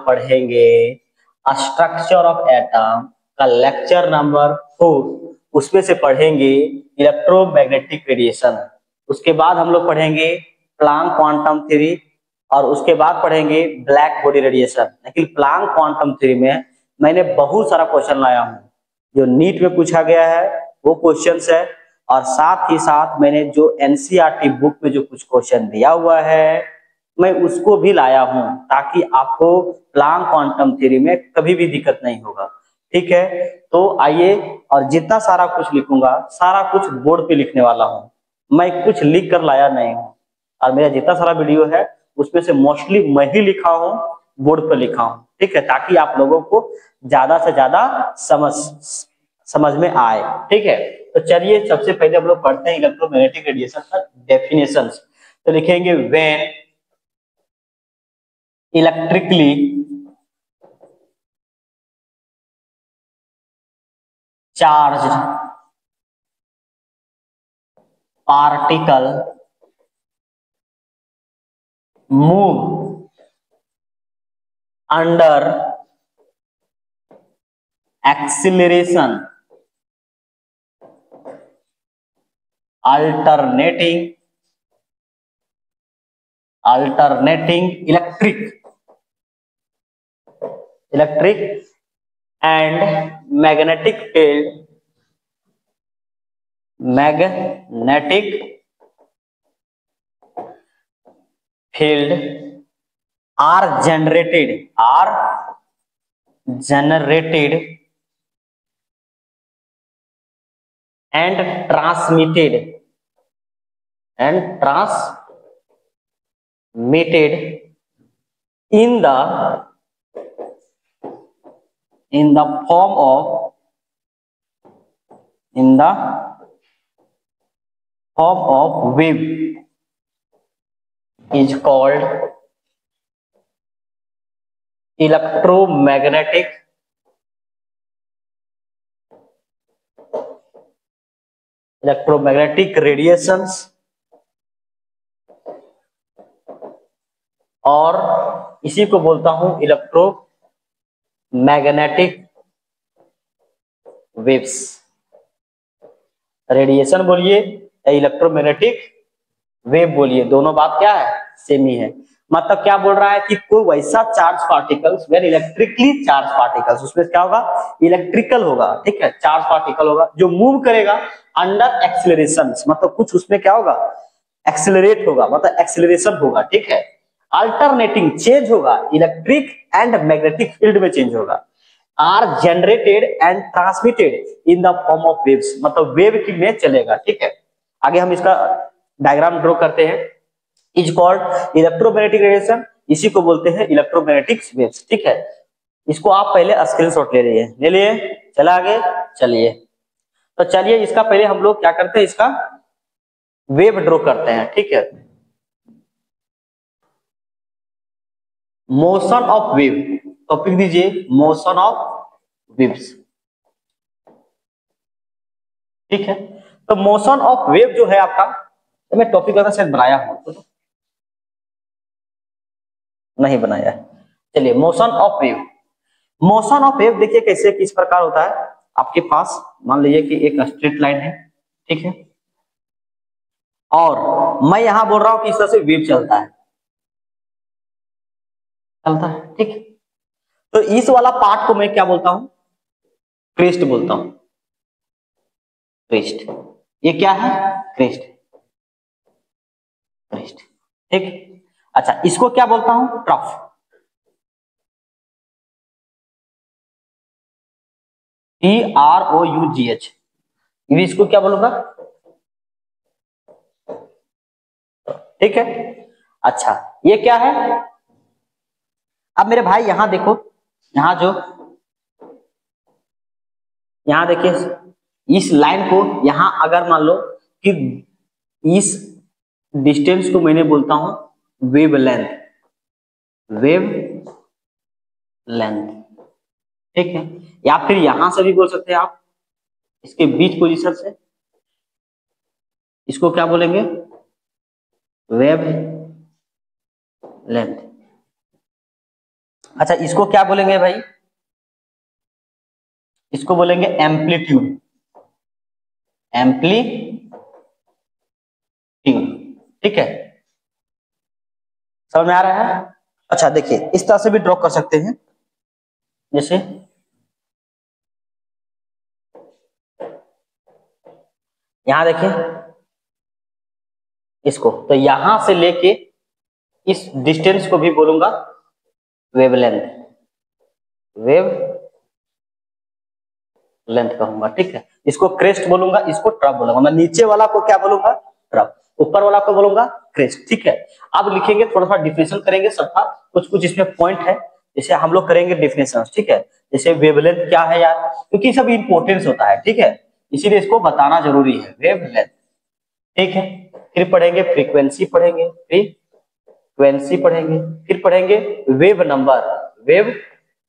पढ़ेंगे structure of atom का lecture number 4, उसमें से पढ़ेंगे इलेक्ट्रोमैग्नेटिक रेडिएशन। उसके बाद हम लोग पढ़ेंगे प्लैंक क्वांटम थ्योरी और उसके बाद पढ़ेंगे ब्लैक बॉडी रेडिएशन। लेकिन प्लैंक क्वांटम थ्योरी में मैंने बहुत सारा क्वेश्चन लाया हूँ, जो नीट में पूछा गया है वो क्वेश्चंस है, और साथ ही साथ मैंने जो एनसीईआरटी बुक में जो कुछ क्वेश्चन दिया हुआ है मैं उसको भी लाया हूं, ताकि आपको प्लैंक क्वांटम थ्योरी में कभी भी दिक्कत नहीं होगा। ठीक है, तो आइए, और जितना सारा कुछ लिखूंगा सारा कुछ बोर्ड पे लिखने वाला हूं, मैं कुछ लिख कर लाया नहीं हूं। और मेरा जितना सारा वीडियो है उसमें से मोस्टली मैं ही लिखा हूं, बोर्ड पर लिखा हूं। ठीक है, ताकि आप लोगों को ज्यादा से ज्यादा समझ में आए। ठीक है, तो चलिए सबसे पहले हम लोग पढ़ते हैं इलेक्ट्रोमैग्नेटिक रेडिएशन का डेफिनेशंस। तो लिखेंगे when electrically charged particle move under acceleration alternating electric and magnetic field are generated and transmitted in the form of wave is called electromagnetic radiations, और इसी को बोलता हूं इलेक्ट्रोमैग्नेटिक वेव्स। रेडिएशन बोलिए या इलेक्ट्रोमैग्नेटिक वेव बोलिए, दोनों बात क्या है, सेम ही है। मतलब क्या बोल रहा है कि कोई वैसा charge particles, where electrically charge particles, उसमें क्या होगा, इलेक्ट्रिकल होगा। ठीक है, चार्ज पार्टिकल होगा जो मूव करेगा अंडर एक्सीलरेशन, मतलब कुछ उसमें क्या होगा, एक्सीलरेट होगा, मतलब एक्सीलरेशन होगा। ठीक है, अल्टरनेटिंग चेंज होगा, इलेक्ट्रिक एंड मैग्नेटिक फील्ड में चेंज होगा, are generated and transmitted in the form of waves, मतलब वेव की में चलेगा। ठीक है, आगे हम इसका डायग्राम ड्रॉ करते हैं। इज कॉल्ड इलेक्ट्रोमैग्नेटिक रेडिएशन, इसी को बोलते हैं इलेक्ट्रोमैग्नेटिक वेव्स। ठीक है, इसको आप पहले स्क्रीनशॉट ले लिए, चला आगे चलिए। तो चलिए इसका पहले हम लोग क्या करते हैं, इसका वेव ड्रॉ करते हैं। ठीक है, मोशन ऑफ वेव, टॉपिक दीजिए मोशन ऑफ वेव्स। ठीक है, तो मोशन ऑफ वेव जो है आपका, तो मैं टॉपिक का शायद बनाया हूं, तो नहीं बनाया है। चलिए, motion of wave. Motion of wave देखिए कैसे, किस प्रकार होता है। आपके पास मान लीजिए कि एक स्ट्रेट लाइन है, ठीक है, और मैं यहां बोल रहा हूं कि इस तरह से वेव चलता है, ठीक है। तो इस वाला पार्ट को मैं क्या बोलता हूं, क्रेस्ट बोलता हूं, क्रेस्ट। ये क्या है, क्रेस्ट, ठीक। अच्छा, इसको क्या बोलता हूं, ट्रफ, TROUGH। इसको क्या बोलूंगा, ठीक है। अच्छा, ये क्या है, अब मेरे भाई यहां देखो, यहां देखिए, इस लाइन को यहां अगर मान लो कि इस डिस्टेंस को मैंने बोलता हूं वेव लेंथ, ठीक है। या फिर यहां से भी बोल सकते हैं आप, इसके बीच पोजीशन से, इसको क्या बोलेंगे, वेव लेंथ। अच्छा, इसको क्या बोलेंगे भाई? इसको बोलेंगे एम्पलीट्यूड, एम्पलीट्यूड, ठीक है, समझ में आ रहा है? अच्छा देखिए, इस तरह से भी ड्रॉ कर सकते हैं, जैसे यहां देखिए इसको, तो यहां से लेके इस डिस्टेंस को भी बोलूंगा वेवलेंथ, वेव लेंथ कहूंगा, ठीक है। इसको क्रेस्ट बोलूंगा, इसको ट्रफ बोलूंगा। मैं नीचे वाला को क्या बोलूंगा? ट्रफ। ऊपर वाला को बोलूंगा क्रेस्ट, ठीक है। अब लिखेंगे, थोड़ा सा डिफिनेशन करेंगे सबका, कुछ कुछ इसमें पॉइंट है, जैसे हम लोग करेंगे डिफिनेशन, ठीक है। जैसे वेवलेंथ क्या है यार, क्योंकि सब इंपॉर्टेंस होता है, ठीक है, इसीलिए इसको बताना जरूरी है, वेवलेंथ, ठीक है। फिर पढ़ेंगे फ्रीक्वेंसी, पढ़ेंगे फ्रीक्वेंसी, पढ़ेंगे, फिर पढ़ेंगे वेव नंबर, वेव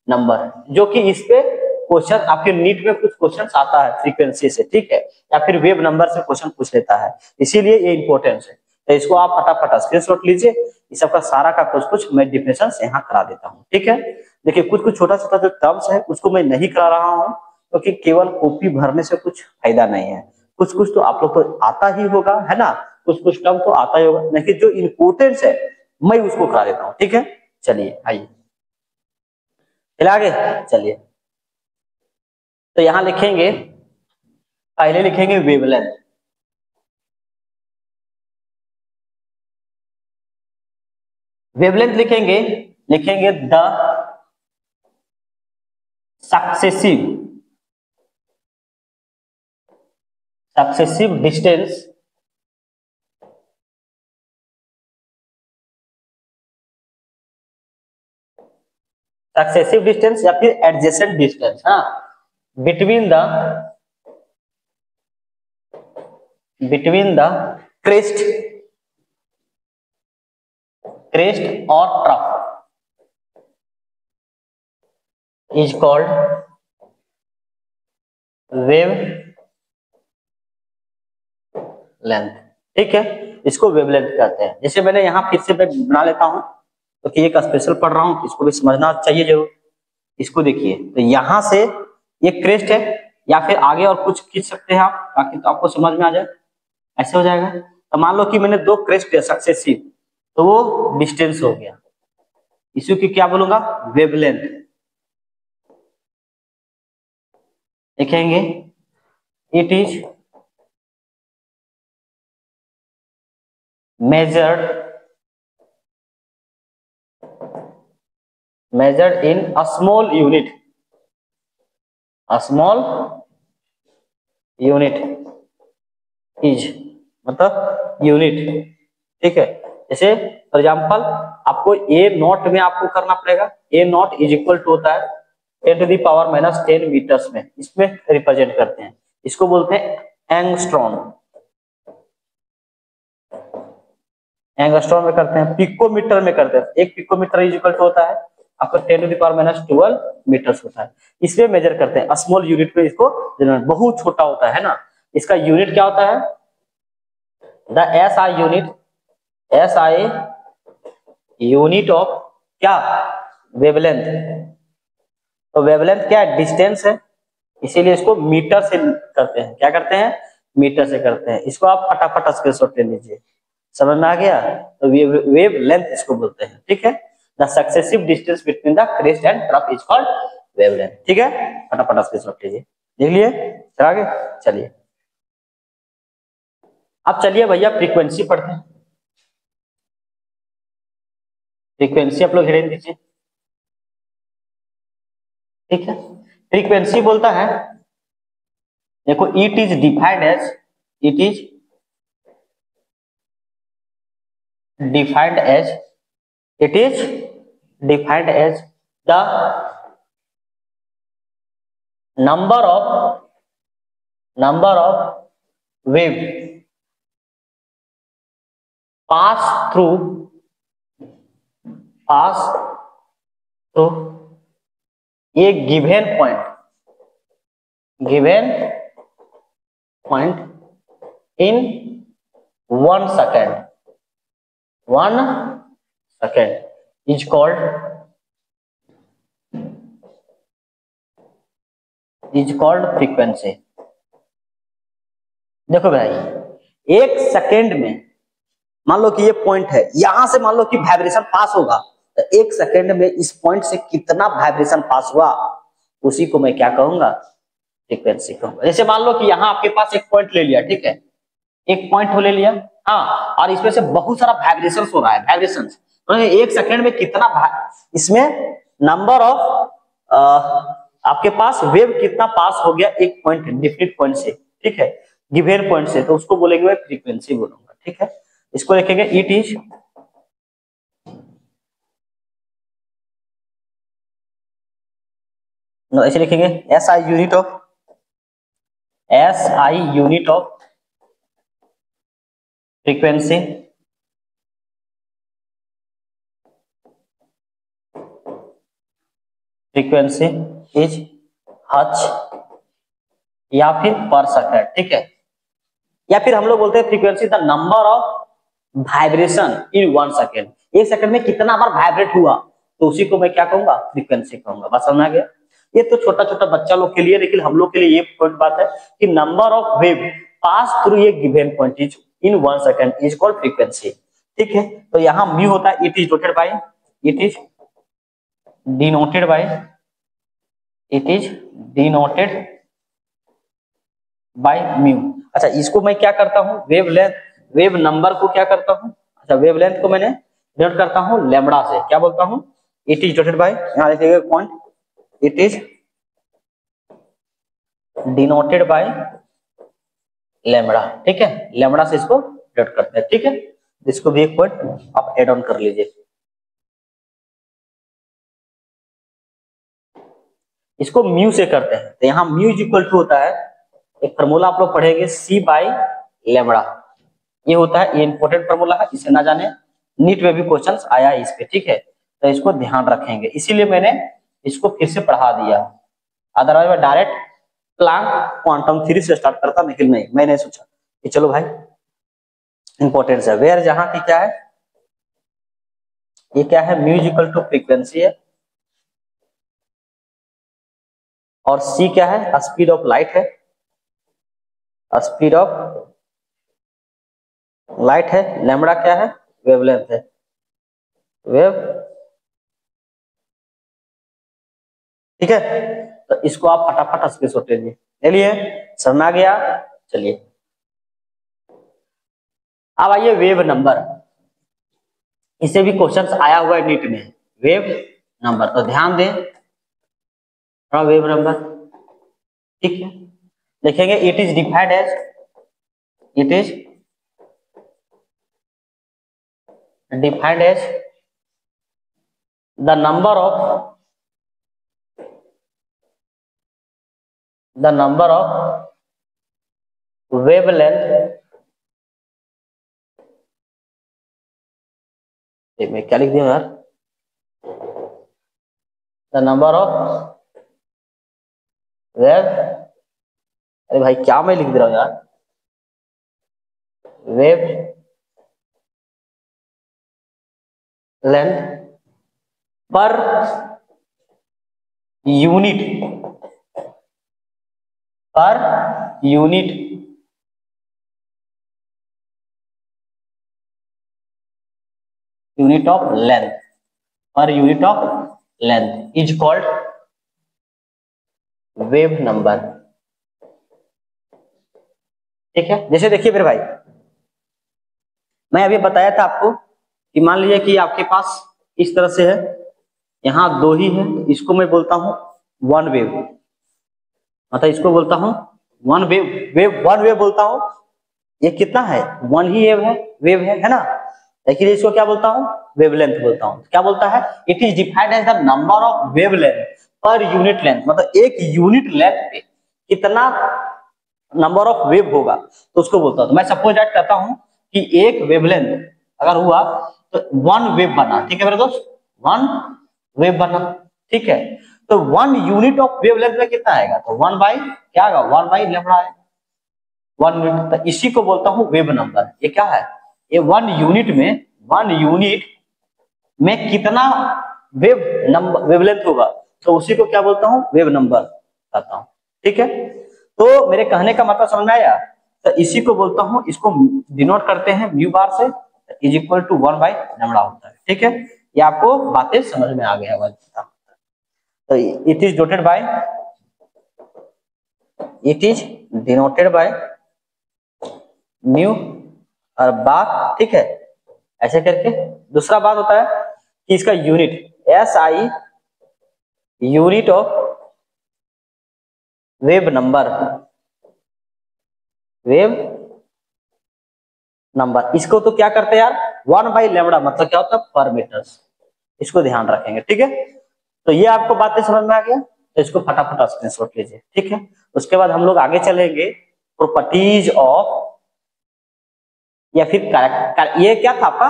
नंबर, जो कि इस पे क्वेश्चन आपके नीट में कुछ क्वेश्चन आता है फ्रीक्वेंसी से, ठीक है, या फिर वेव नंबर से क्वेश्चन पूछ लेता है, इसीलिए ये इंपॉर्टेंस है। तो इसको आप फटाफट स्क्रीनशॉट लीजिए, इस सबका सारा का कुछ कुछ मैं डिफिनेशन यहाँ करा देता हूँ, ठीक है। देखिए कुछ कुछ छोटा छोटा जो टर्म्स है उसको मैं नहीं करा रहा हूँ, क्योंकि केवल कॉपी भरने से कुछ फायदा नहीं है, कुछ कुछ तो आप लोग को आता ही होगा, है ना, कुछ कुछ टर्म तो आता ही होगा, लेकिन जो इंपॉर्टेंस है मैं उसको करा देता हूँ, ठीक है। चलिए आइए चलिए आगे, चलिए। तो यहां लिखेंगे, पहले लिखेंगे वेवलेंथ, वेवलेंथ लिखेंगे, लिखेंगे the successive, successive distance successive distance या फिर एडजेसेंट डिस्टेंस, हाँ, between the, between the crest, crest और trough is called wave length, ठीक है, इसको वेवलेंथ कहते हैं। जैसे मैंने यहाँ फिर से मैं बना लेता हूँ, तो कि एक स्पेशल पढ़ रहा हूँ, इसको भी समझना चाहिए जरूर। इसको देखिए, तो यहां से ये क्रेस्ट है, या फिर आगे और कुछ खींच सकते हैं आप, ताकि तो आपको समझ में आ जाए, ऐसे हो जाएगा। तो मान लो कि मैंने दो क्रेस्ट दिया सक्सेसिव, तो वो डिस्टेंस हो गया, इसी की क्या बोलूंगा? वेवलेंथ। लिखेंगे it is measured, measured in a small unit, a small unit is, मतलब यूनिट, ठीक है। जैसे फॉर एग्जाम्पल आपको ए नॉट में आपको करना पड़ेगा, ए नॉट इज इक्वल टू होता है 10⁻⁻10 मीटर्स में, इसमें रिप्रेजेंट करते हैं, इसको बोलते हैं एंगस्ट्रॉम, एंगस्ट्रॉम में करते हैं, पिकोमीटर में करते हैं, एक पिकोमीटर इज इक्वल टू होता है आपको 10⁻12 मीटर्स होता है, इसमें मेजर करते हैं, स्मॉल यूनिट में इसको, बहुत छोटा होता है ना, इसका यूनिट क्या होता है? The S I unit, S I unit of क्या? वेवलेंथ। तो वेवलेंथ क्या है? डिस्टेंस है, इसीलिए इसको मीटर से करते हैं, क्या करते हैं? मीटर से करते हैं। इसको आप फटाफट स्क्रीनशॉट ले लीजिए, समझ में आ गया? तो वेव लेंथ इसको बोलते हैं, ठीक है। The successive distance between the crest and trough is called wavelength, ठीक है। फटाफट स्क्रीनशॉट लीजिए, देख लिए, आगे चलिए। अब चलिए भैया फ्रीक्वेंसी पढ़ते हैं, फ्रीक्वेंसी आप लोग हेडिंग दीजिए, ठीक है। फ्रीक्वेंसी बोलता है, देखो it is defined as, it is defined as, it is defined as the number of wave pass through a given point in 1 second, 1 second is called is called frequency. देखो भाई, एक second में मान लो कि ये पॉइंट है, यहां से मान लो कि वाइब्रेशन पास होगा, तो एक सेकेंड में इस पॉइंट से कितना वाइब्रेशन पास हुआ, उसी को मैं क्या कहूंगा, फ्रीक्वेंसी कहूंगा। जैसे मान लो कि यहाँ आपके पास एक पॉइंट ले लिया, ठीक है, एक पॉइंट हो ले लिया, हाँ, और इसमें से बहुत सारा वाइब्रेशन हो रहा है, वाइब्रेशन तो एक सेकेंड में कितना इसमें नंबर ऑफ आपके पास वेव कितना पास हो गया एक पॉइंट, डिफरेंट पॉइंट से, ठीक है, गिवन पॉइंट से, तो उसको बोलेंगे फ्रीक्वेंसी बोलूंगा, ठीक है। इसको लिखेंगे इट इज ऐसे लिखेंगे S I unit of frequency is hertz या फिर पर सेकंड, ठीक है, या फिर हम लोग बोलते हैं frequency the number of vibration in 1 second, एक सेकंड में कितना बार वाइब्रेट हुआ, तो उसी को मैं क्या कहूंगा, फ्रीक्वेंसी कहूंगा। बस समझ आ गया। ये तो छोटा छोटा बच्चा लोग के लिए, लेकिन हम लोग के लिए ये पॉइंट बात है कि number of wave pass through a given point is in 1 second is called frequency, ठीक है। तो यहाँ म्यू होता है it is denoted by mu. अच्छा, इसको मैं क्या करता हूँ, वेव नंबर को क्या करता हूँ, अच्छा वेवलेंथ को मैंने डिनोट करता हूँ लैम्बडा से, क्या बोलता हूँ, इट इज डिनोटेड बाय, यहाँ लिखिएगा point, it is denoted bye lambda, ठीक है, लैम्बडा से इसको डिनोट करते हैं, ठीक है। इसको भी एक पॉइंट आप एड ऑन कर लीजिए। इसको म्यू से करते हैं, तो यहाँ म्यू इज इक्वल टू होता है, एक फार्मूला आप लोग पढ़ेंगे सी बाई लैम्बडा, ये होता है, ये इंपॉर्टेंट फार्मूला है, इसे ना जाने नीट में भी क्वेश्चंस आया है इस पे, ठीक है, तो इसको ध्यान रखेंगे, इसीलिए मैंने इसको फिर से पढ़ा दिया, अदरवाइज मैं डायरेक्ट प्लांक क्वांटम थ्योरी से स्टार्ट करता, लेकिन नहीं, मैंने सोचा कि चलो भाई इंपॉर्टेंस है। वेयर जहां की क्या है, ये क्या है, म्यू इक्वल टू फ्रीक्वेंसी है, और सी क्या है, स्पीड ऑफ लाइट है, स्पीड ऑफ लाइट है, लैम्बडा क्या है, वेवलेंथ है, वेव, ठीक है। तो इसको आप फटाफट स्क्रीनशॉट ले लिए, समझ आ गया। चलिए अब आइए वेव नंबर, इसे भी क्वेश्चंस आया हुआ है नीट में, वेव नंबर, तो ध्यान दें थोड़ा, वेव नंबर, ठीक है, देखेंगे it is defined as the number of wavelength, मैं क्या लिख दिया यार, द नंबर ऑफ वेव, अरे भाई क्या मैं लिख दे रहा हूं यार, wave length per unit unit of length, per unit of length is called wave number, ठीक है। जैसे देखिए मेरे भाई, मैं अभी बताया था आपको कि मान लीजिए कि आपके पास इस तरह से है, यहाँ दो ही है, इसको मैं बोलता हूं वन वेव, मतलब इसको बोलता हूं वन वेव बोलता हूं, ये कितना है, वन ही वेव है ना, लेकिन इसको क्या बोलता हूं, वेवलेंथ बोलता हूं। क्या बोलता है, it is defined as the number of wavelength per unit length, मतलब एक यूनिट लेंथ पे कितना नंबर ऑफ वेव होगा, तो उसको बोलता हूं। तो मैं सपोज ऐड करता हूं कि एक वेवलेंथ अगर हुआ तो वन वेव बना, ठीक है मेरे दोस्त, वन वेव बना, ठीक है। तो वन यूनिट ऑफ वेवलेंथ में कितना आएगा, तो वन बाई क्या आएगा, वन बाई लैम्बडा है, वन यूनिट, तो इसी को बोलता हूं वेव नंबर। ये क्या है, ये वन यूनिट में कितना वेवलेंथ होगा, तो उसी को क्या बोलता हूं, वेव नंबर कहता हूं, ठीक है, तो मेरे कहने का मतलब समझ में आया। तो इसी को बोलता हूं, इसको डिनोट करते हैं म्यू बार से, इज इक्वल टू 1/λ होता है। ठीक है, ये आपको बातें समझ में आ गया होगा। तो it is dotted by, it is denoted by mu और बार। ठीक है, ऐसे करके। दूसरा बात होता है कि इसका unit S I, unit of wave number, wave number. इसको तो क्या करते हैं यार, 1/λ मतलब क्या होता है, पर मीटर। इसको ध्यान रखेंगे। ठीक है, तो ये आपको बातें समझ में आ गया, तो इसको फटाफट स्क्रीनशॉट लीजिए। ठीक है, उसके बाद हम लोग आगे चलेंगे प्रॉपर्टीज ऑफ, या फिर ये क्या था आपका,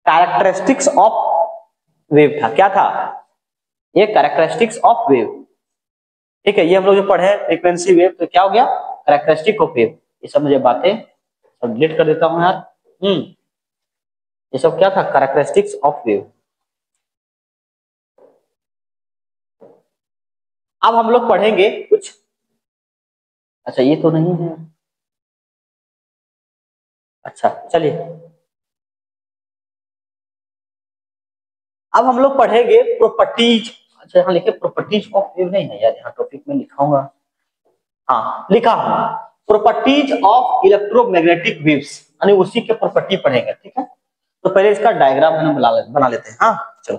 कैरेक्टरिस्टिक्स ऑफ वेव था। क्या था ये, कैरेक्टरिस्टिक्स ऑफ वेव। ठीक है, ये हम लोग जो पढ़े फ्रीक्वेंसी वेव, तो क्या हो गया, कैरेक्टरिस्टिक ऑफ वेव। ये सब मुझे बातें सब डिलीट कर देता हूं यार। ये सब क्या था, कैरेक्टरिस्टिक्स ऑफ वेव। अब हम लोग पढ़ेंगे कुछ, अच्छा ये तो नहीं है, अच्छा चलिए। अब हम लोग पढ़ेंगे प्रॉपर्टीज। अच्छा यहाँ लिखे प्रॉपर्टीज ऑफ वेव नहीं है यार, यहाँ टॉपिक में लिखाऊंगा, हाँ लिखा हूं, प्रॉपर्टीज ऑफ इलेक्ट्रोमैग्नेटिक वेव्स, यानी उसी के प्रॉपर्टी पढ़ेंगे। ठीक है, तो पहले इसका डायग्राम हम बना लेते हैं। हाँ चलो,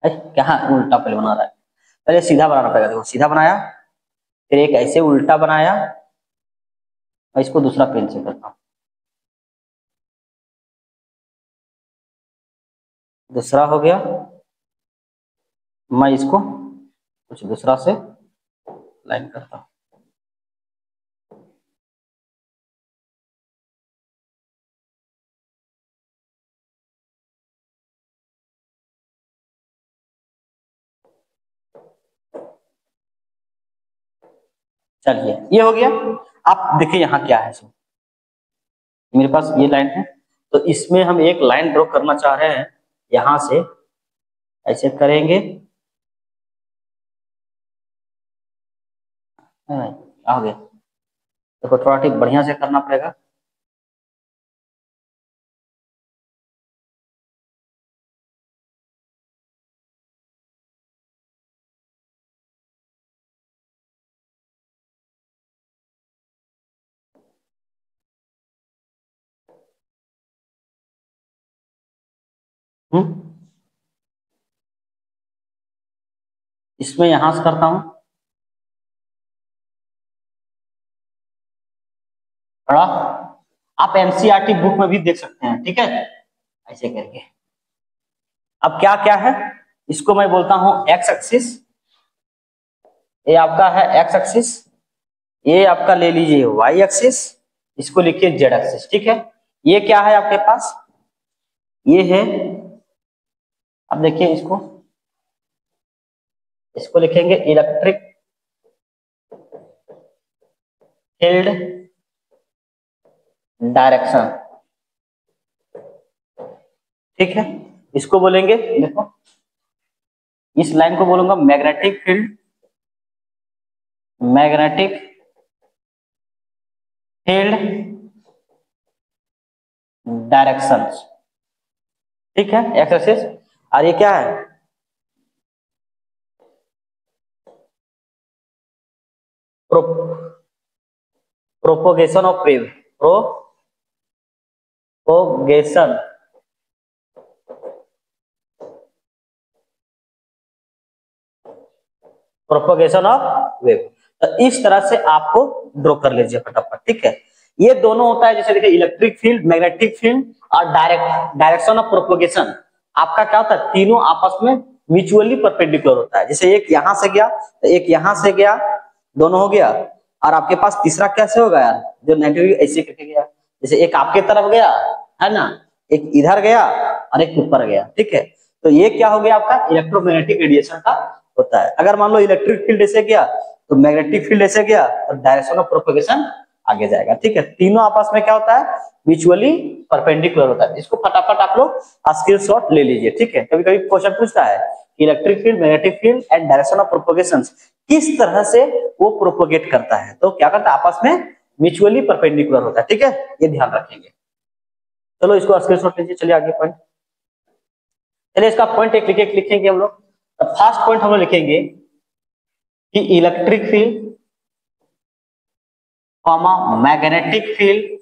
क्या उल्टा पहले बना रहा है, पहले सीधा बनाना पड़ेगा। देखो सीधा बनाया, फिर एक ऐसे उल्टा बनाया, मैं इसको दूसरा पेन से करता हूं, दूसरा हो गया, मैं इसको कुछ दूसरा से लाइन करता हूं। चलिए ये हो गया। आप देखिए यहाँ क्या है, सो मेरे पास ये लाइन है, तो इसमें हम एक लाइन ड्रॉ करना चाह रहे हैं, यहां से ऐसे करेंगे। आ गया, देखो थोड़ा ठीक बढ़िया से करना पड़ेगा। इसमें यहां से करता हूं थोड़ा, आप एनसीईआरटी बुक में भी देख सकते हैं। ठीक है, ऐसे करके। अब क्या क्या है, इसको मैं बोलता हूं एक्स एक्सिस, ये आपका है एक्स एक्सिस, ये आपका ले लीजिए वाई एक्सिस, इसको लिखिए जेड एक्सिस। ठीक है, ये क्या है आपके पास, ये है, अब देखिए इसको, इसको लिखेंगे इलेक्ट्रिक फील्ड डायरेक्शन। ठीक है, इसको बोलेंगे, देखो इस लाइन को बोलूंगा magnetic field, magnetic field direction. ठीक है, एक्स एक्सिस। और ये क्या है, propagation of wave, propagation propagation of wave. तो इस तरह से आपको ड्रॉ कर लीजिए फटाफट। ठीक है, ये दोनों होता है, जैसे देखिए इलेक्ट्रिक फील्ड, मैग्नेटिक फील्ड और डायरेक्शन ऑफ प्रोपोगेशन। आपका क्या होता है, तीनों आपस में म्यूचुअली परपेंडिकुलर होता है। जैसे एक यहां से गया तो एक यहां से गया, दोनों हो गया। और आपके पास तीसरा कैसे होगा यार, जो 90 डिग्री ऐसे करके गया, जैसे एक आपके तरफ गया है ना, एक इधर गया और एक ऊपर गया। ठीक है, तो ये क्या हो गया आपका, इलेक्ट्रोमैग्नेटिक रेडिएशन का होता है। अगर मान लो इलेक्ट्रिक फील्ड ऐसे गया तो मैग्नेटिक फील्ड ऐसे गया, तो डायरेक्शन ऑफ प्रोपोगेशन आगे जाएगा। ठीक है, तीनों आपस में क्या होता है, म्यूचुअली परपेंडिकुलर होता है। इसको फटाफट आप लोग स्क्रीनशॉट ले लीजिए। ठीक है, कभी कभी क्वेश्चन पूछता है electric field, magnetic field and direction of propagation किस तरह से वो प्रोपोगेट करता है, तो क्या करता है, आपस में म्यूचुअली परपेंडिकुलर होता है। ठीक है, ये ध्यान रखेंगे। चलो इसको स्क्रीनशॉट लीजिए। चलिए आगे पॉइंट, चलिए इसका पॉइंट एक लिखेंगे हम लोग। फर्स्ट पॉइंट हम लोग लिखेंगे कि electric field comma magnetic field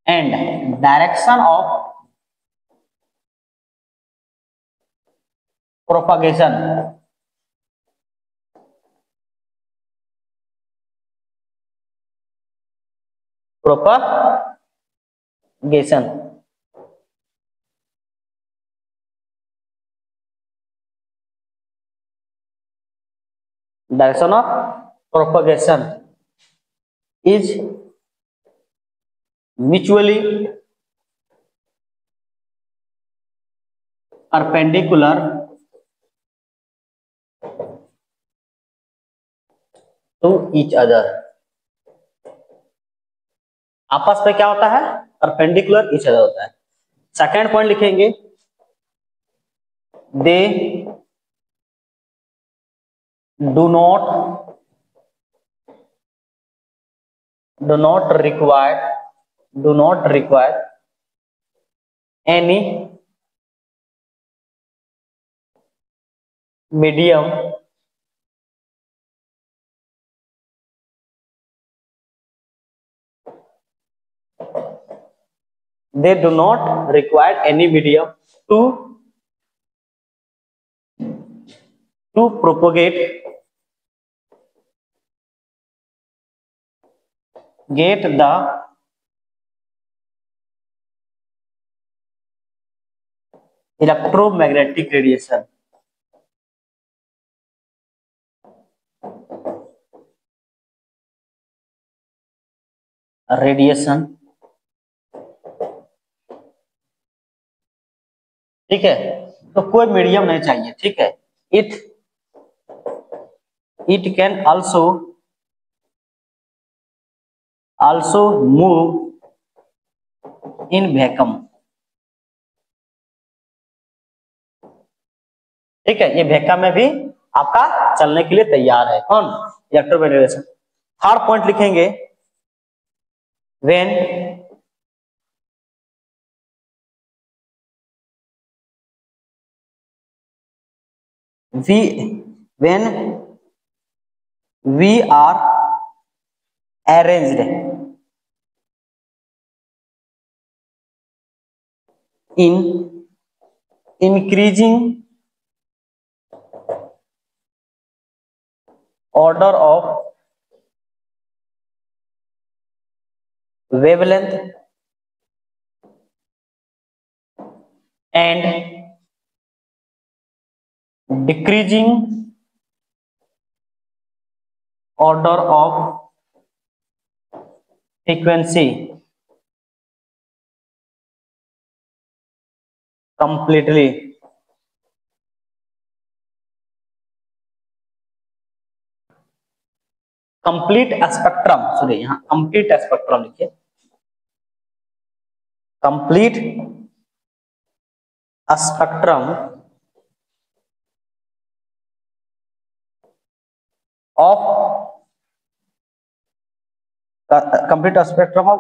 and direction of propagation direction of propagation is mutually perpendicular to each other. आपस में क्या होता है, परपेंडिकुलर ईच अदर होता है। सेकेंड पॉइंट लिखेंगे they do not require any medium they do not require any medium to propagate get the electromagnetic radiation। ठीक है, तो कोई मीडियम नहीं चाहिए। ठीक है, it can also move in vacuum। ठीक है, ये वैक्यूम में भी आपका चलने के लिए तैयार है। कौन, इलेक्ट्रोमैग्नेटिक रेडिएशन। थर्ड पॉइंट लिखेंगे when we are arranged in increasing order of wavelength and decreasing order of frequency completely। Complete spectrum, sorry यहाँ कंप्लीट स्पेक्ट्रम लिखिए, complete spectrum of complete spectrum of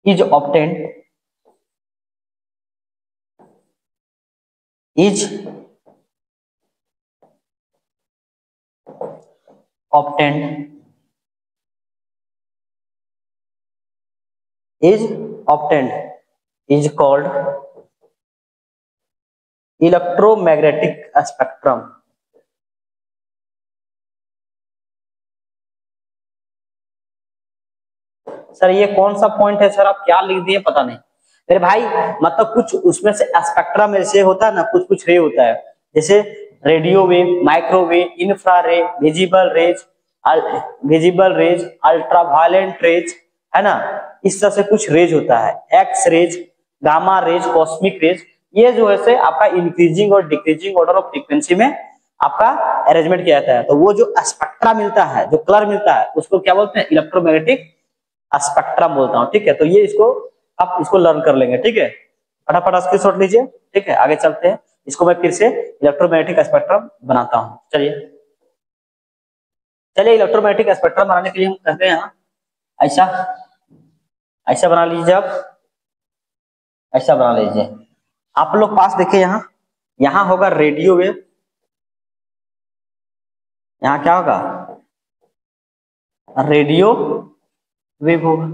is obtained is called electromagnetic spectrum। Sir ये कौन सा point है sir, आप क्या लिख दिए पता नहीं मेरे भाई। मतलब कुछ उसमें से स्पेक्ट्रम में से होता है ना, कुछ कुछ रे होता है, जैसे radio wave, microwave, infrared, visible rays, ultraviolet rays, है ना। इस तरह से कुछ रेज होता है, X rays, gamma rays, cosmic rays. ये जो है से आपका इंक्रीजिंग और डिक्रीजिंग ऑर्डर ऑफ फ्रीक्वेंसी में आपका अरेंजमेंट किया जाता है। तो वो जो स्पेक्ट्रा मिलता है, जो कलर मिलता है, उसको क्या बोलते हैं, इलेक्ट्रोमैग्नेटिक स्पेक्ट्रम बोलता हूँ। ठीक है, तो ये इसको आप इसको लर्न कर लेंगे। ठीक है, फटाफट स्क्रीनशॉट लीजिए। ठीक है, आगे चलते हैं। इसको मैं फिर से इलेक्ट्रोमैग्नेटिक स्पेक्ट्रम बनाता हूँ। चलिए इलेक्ट्रोमैग्नेटिक स्पेक्ट्रम बनाने के लिए हम कहते हैं यहाँ ऐसा ऐसा बना लीजिए। आप ऐसा बना लीजिए। आप लोग पास देखिए, यहाँ होगा रेडियो वेव, यहाँ क्या होगा, रेडियो वेव होगा।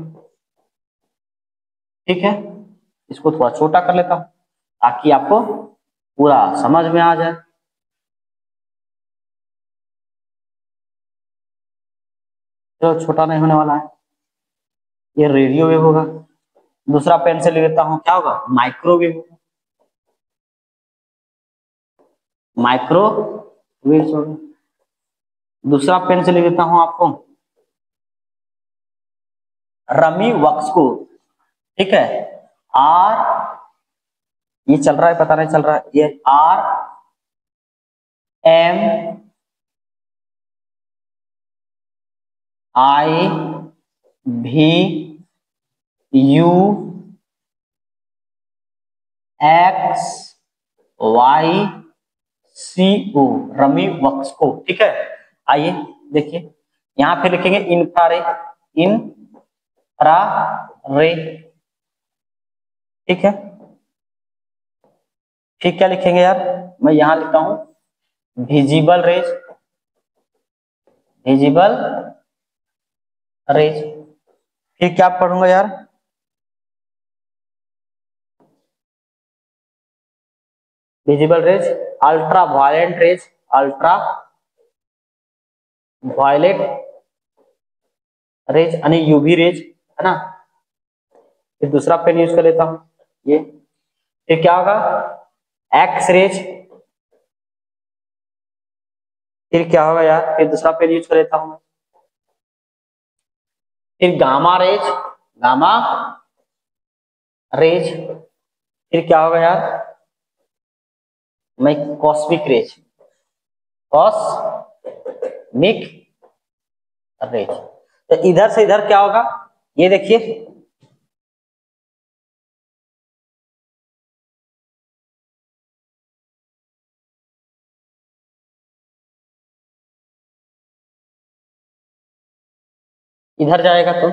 ठीक है, इसको थोड़ा छोटा कर लेता हूं ताकि आपको पूरा समझ में आ जाए। तो छोटा नहीं होने वाला है, ये रेडियो वेव होगा। दूसरा पेन से ले लेता हूं, क्या होगा, माइक्रोवेव होगा। माइक्रोवेव होगा। दूसरा पेन से ले लेता हूं आपको, रमी वक्स को। ठीक है, आर, ये चल रहा है पता नहीं चल रहा है, ये are M I V U X Y C O, रमी वक्स को। ठीक है, आइए देखिए, यहां पे लिखेंगे इंफ्रारे, इंफ्रा रे। ठीक है, फिर क्या लिखेंगे यार, मैं यहां लिखता हूं विजिबल रेज, विजिबल रेज। फिर क्या पढ़ूंगा यार, visible rays, ultraviolet rays, ultraviolet rays यानी यूवी रेज, है ना। फिर दूसरा पेन यूज कर लेता हूं ये। फिर क्या होगा, एक्स रेज। फिर क्या होगा यार, फिर दूसरा पेन यूज कर लेता हूं। फिर गामा रेज, गामा रेज। फिर क्या होगा यार, मैं कॉस्मिक रेज, कॉस्मिक रेज। तो इधर से इधर क्या होगा, ये देखिए, इधर जाएगा तो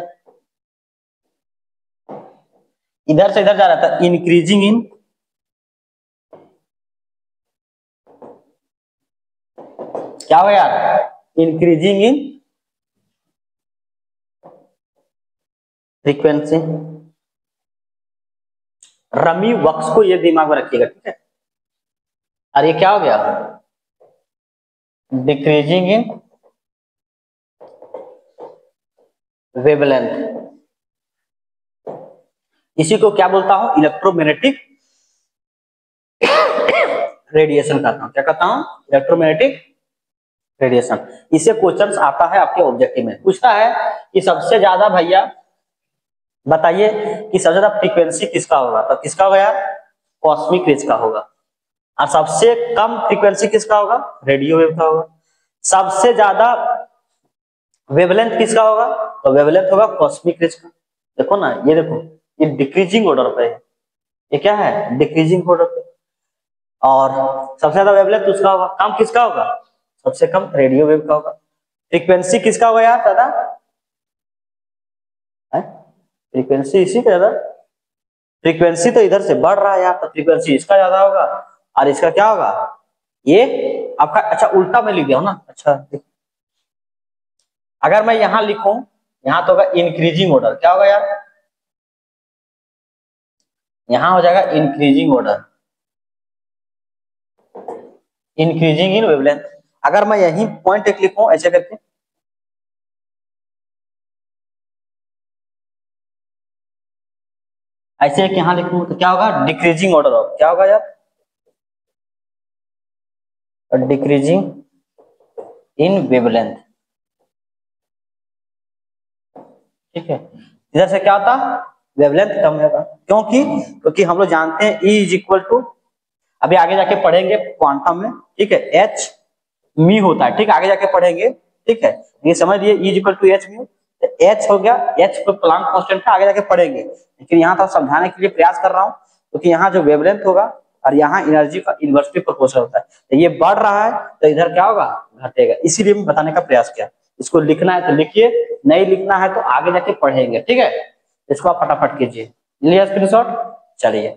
इधर से इधर जा रहा था, इंक्रीजिंग इन, क्या होगा यार, इंक्रीजिंग इन फ्रीक्वेंसी। रमी वक्स को ये दिमाग में रखिएगा। ठीक है, और ये क्या हो गया, डिक्रीजिंग इन वेवलेंथ। इसी को क्या बोलता हूं, इलेक्ट्रोमैग्नेटिक रेडिएशन कहता हूं। क्या कहता हूं, इलेक्ट्रोमैग्नेटिक रेडिएशन। इसे क्वेश्चंस आता है आपके ऑब्जेक्टिव में, पूछता है कि सबसे ज्यादा भैया बताइए कि सबसे ज्यादा फ्रीक्वेंसी किसका होगा, तो किसका होगा यार, कॉस्मिक रेज का होगा। और सबसे कम फ्रीक्वेंसी किसका होगा, रेडियो वेव का होगा। सबसे ज्यादा वेवलेंथ किसका होगा, तो वेवलेंथ होगा कॉस्मिक रेज का। देखो ना, ये देखो, ये डिक्रीजिंग ऑर्डर पे है, ये क्या है, डिक्रीजिंग ऑर्डर पे। और सबसे ज्यादा वेवलेंथ उसका होगा, कम किसका होगा, सबसे कम रेडियो वेव का होगा। फ्रीक्वेंसी किसका होगा यार ज्यादा, फ्रीक्वेंसी इसी का ज्यादा। फ्रीक्वेंसी तो इधर से बढ़ रहा है यार, तो फ्रीक्वेंसी इसका ज्यादा होगा। और इसका क्या होगा, ये आपका, अच्छा उल्टा में लिख दिया हूं ना। अच्छा अगर मैं यहां लिखूं, यहां तो होगा इंक्रीजिंग ऑर्डर, क्या होगा यार, यहां हो जाएगा increasing order, increasing in wavelength. अगर मैं यही पॉइंट एक लिखूं ऐसे करके, ऐसे एक यहां लिखूं, तो क्या होगा, डिक्रीजिंग ऑर्डर ऑफ, क्या होगा यार, डिक्रीजिंग इन वेवलेंथ। ठीक है, इधर से क्या होता, वेवलेंथ कम होगा, क्योंकि हम लोग जानते हैं E इज इक्वल टू, अभी आगे जाके पढ़ेंगे क्वांटम में, ठीक है, एच म्यू होता है, ठीक है, आगे जाके पढ़ेंगे, ठीक है, ये समझ लिए E is equal to H mu, तो एच हो गया, एच को प्लांक कांस्टेंट है, आगे जाके पढ़ेंगे, लेकिन यहाँ तो समझाने के लिए प्रयास कर रहा हूँ, क्योंकि यहाँ जो वेवलेंथ होगा और यहाँ एनर्जी का इन्वर्सली प्रोपोर्शनल होता है, तो ये बढ़ रहा है तो इधर क्या होगा, घटेगा, इसीलिए मैं बताने का प्रयास किया। इसको लिखना है तो लिखिए, नहीं लिखना है तो आगे जाके पढ़ेंगे, ठीक है, इसको आप फटाफट कीजिए, लिया स्क्रीनशॉट। चलिए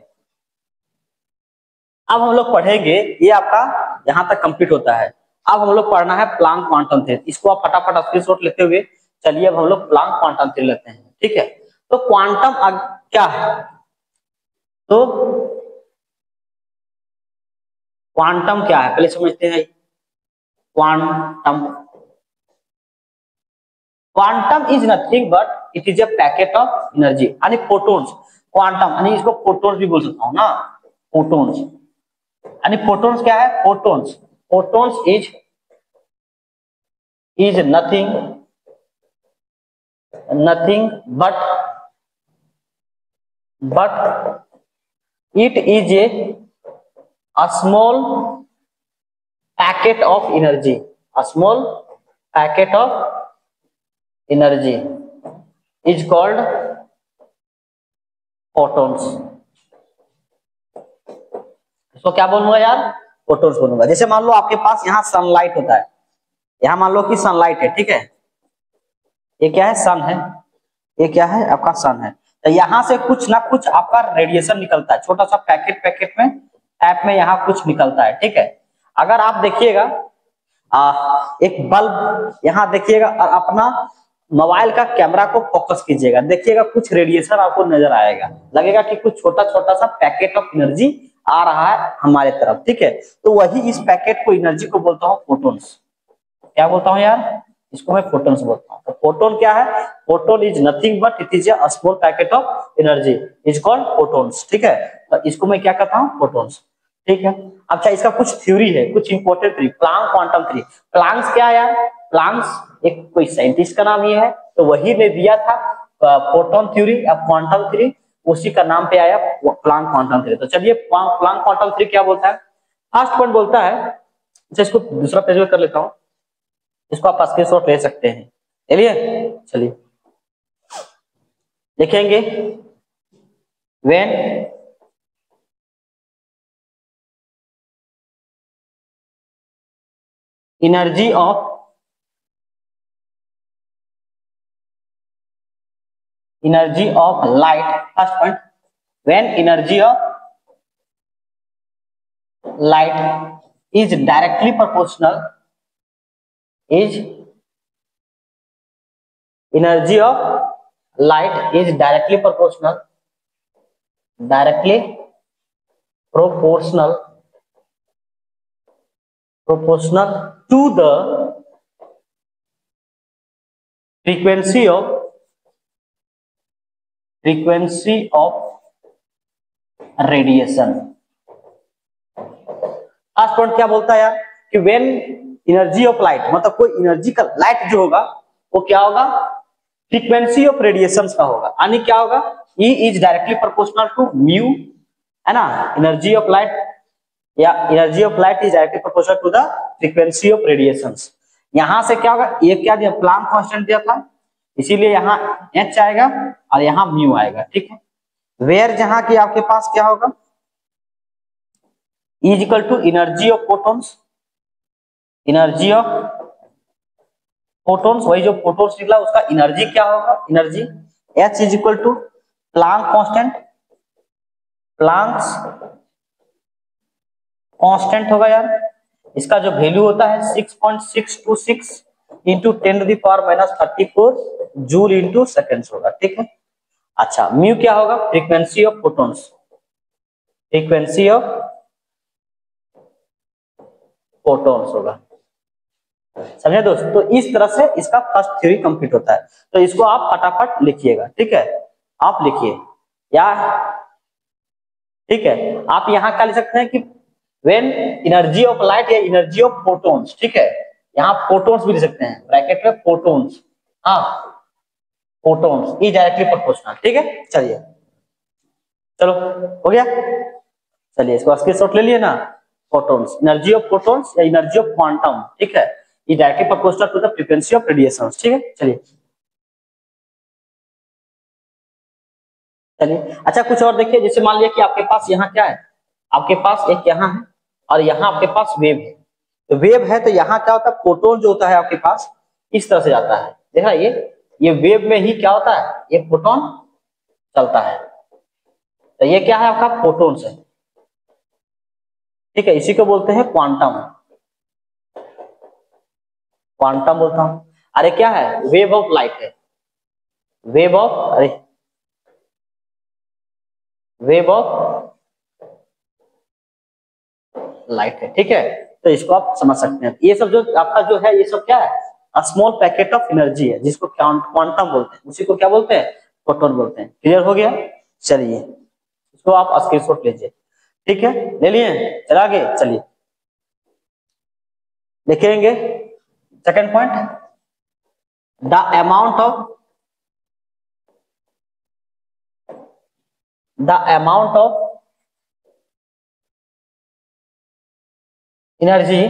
अब हम लोग पढ़ेंगे, ये आपका यहाँ तक कंप्लीट होता है, अब हम लोग पढ़ना है प्लांक क्वांटम थ्योरी, इसको आप फटाफट स्क्रीनशॉट लेते हुए चलिए अब हम लोग प्लांक क्वांटम थ्योरी लेते हैं, ठीक है। तो क्वांटम क्या है, तो क्वांटम क्या है पहले समझते हैं। Quantum, quantum is nothing but it is a packet of energy, यानी फोटोन्स, क्वांटम यानी इसको फोटोन्स भी बोल सकता हूं ना, फोटोन्स, यानी फोटोन्स क्या है, photons, photons is nothing but it is a small packet of energy, a small packet of energy is called photons। इसको क्या बोलूंगा यार, फोटोन्स बोलूंगा। जैसे मान लो आपके पास यहाँ सनलाइट होता है, यहाँ मान लो कि सनलाइट है, ठीक है, ये क्या है, सन है, ये क्या है आपका सन है, तो यहाँ से कुछ ना कुछ आपका रेडिएशन निकलता है, छोटा सा पैकेट में ऐप में यहाँ कुछ निकलता है, ठीक है। अगर आप देखिएगा एक बल्ब यहाँ देखिएगा और अपना मोबाइल का कैमरा को फोकस कीजिएगा, देखिएगा कुछ रेडिएशन आपको नजर आएगा, लगेगा कि कुछ छोटा छोटा सा पैकेट ऑफ एनर्जी आ रहा है हमारे तरफ, ठीक है, तो वही इस पैकेट को एनर्जी को बोलता हूँ फोटोन्स। क्या बोलता हूँ यार, इसको मैं फोटोन्स बोलता हूँ। तो फोटोन क्या है, photon is nothing but it is a small packet of energy is called photons, ठीक है, तो इसको मैं क्या कहता हूँ, फोटोन्स, ठीक है। अच्छा इसका कुछ थ्योरी है, कुछ important theory, Planck quantum theory. Planck's क्या है यार, प्लांक्स एक कोई साइंटिस्ट का नाम ही है, तो वही ने दिया था फोटोन थ्योरी या क्वांटम थ्योरी, उसी का नाम पे आया प्लांक क्वांटम थ्योरी। तो चलिए प्लांक क्वांटम थ्योरी क्या बोलता है, फर्स्ट पॉइंट बोलता है, अच्छा इसको दूसरा पेज में कर लेता हूँ, इसको आप स्क्रीनशॉट ले सकते हैं, चलिए चलिए लिखेंगे, when energy of light, first point, when energy of light is directly proportional, is energy of light is directly proportional to the frequency of radiation। First point क्या बोलता है यार कि व्हेन एनर्जी ऑफ लाइट, मतलब कोई energy का light जो होगा वो क्या होगा, फ्रीक्वेंसी ऑफ रेडिएशन का होगा, यानी क्या होगा, E is directly proportional to mu, है ना, एनर्जी ऑफ लाइट या energy of light is directly proportional to the frequency of radiation. यहां से क्या होगा, ये क्या दिया, प्लांक कांस्टेंट दिया था, इसीलिए यहाँ H आएगा और यहाँ म्यू आएगा, ठीक है। वेयर जहां की आपके पास क्या होगा, E is equal to energy of photons, वही जो फोटोन्स निकला उसका एनर्जी क्या होगा, energy H is equal to Planck constant होगा यार, इसका जो वैल्यू होता है 6.626 इंटू 10⁻⁻34 जूल इंटू सेकेंड्स होगा, ठीक है। अच्छा म्यू क्या होगा, फ्रीक्वेंसी ऑफ फोटोन्स, होगा, समझे दोस्त। तो इस तरह से इसका फर्स्ट थ्योरी कंप्लीट होता है, तो इसको आप फटाफट लिखिएगा, ठीक है, आप लिखिए या ठीक है, आप यहाँ क्या लिख सकते हैं कि व्हेन एनर्जी ऑफ लाइट या एनर्जी ऑफ फोटोन्स, ठीक है, यहाँ फोटोन्स भी लिख सकते हैं ब्रैकेट में फोटोन्स, हाँ फोटॉन्स इज डायरेक्टली प्रोपोर्शनल। ठीक है, चलिए चलो हो गया। चलिए इसको स्क्रीनशॉट ले लिए ना। फोटॉन्स, एनर्जी ऑफ फोटॉन्स या एनर्जी ऑफ क्वांटम, ठीक है, is directly proportional to the frequency of radiation. ठीक है, चलिए चलिए। अच्छा कुछ और देखिए, जैसे मान लिया कि आपके पास यहाँ क्या है, आपके पास एक यहाँ है और यहाँ आपके पास वेव है। तो वेव है तो यहाँ क्या होता है, फोटोन जो होता है आपके पास इस तरह से जाता है, देखा ये वेव में ही क्या होता है, ये फोटोन चलता है। तो ये क्या है आपका फोटोन्स है। ठीक है, इसी को बोलते हैं क्वांटम, क्वांटम बोलता हूं। अरे क्या है, वेव ऑफ लाइट है, वेव ऑफ, अरे वेव ऑफ लाइट है। ठीक है, तो इसको आप समझ सकते हैं। ये सब जो आपका जो है ये सब क्या है, स्मॉल पैकेट ऑफ एनर्जी है, जिसको क्वांटम बोलते हैं, उसी को क्या बोलते हैं, फोटोन बोलते हैं। क्लियर हो गया, चलिए इसको आप स्क्रीनशॉट लीजिए। ठीक है, ले लिए, चला आगे चलिए देखेंगे। Second point, the amount of energy,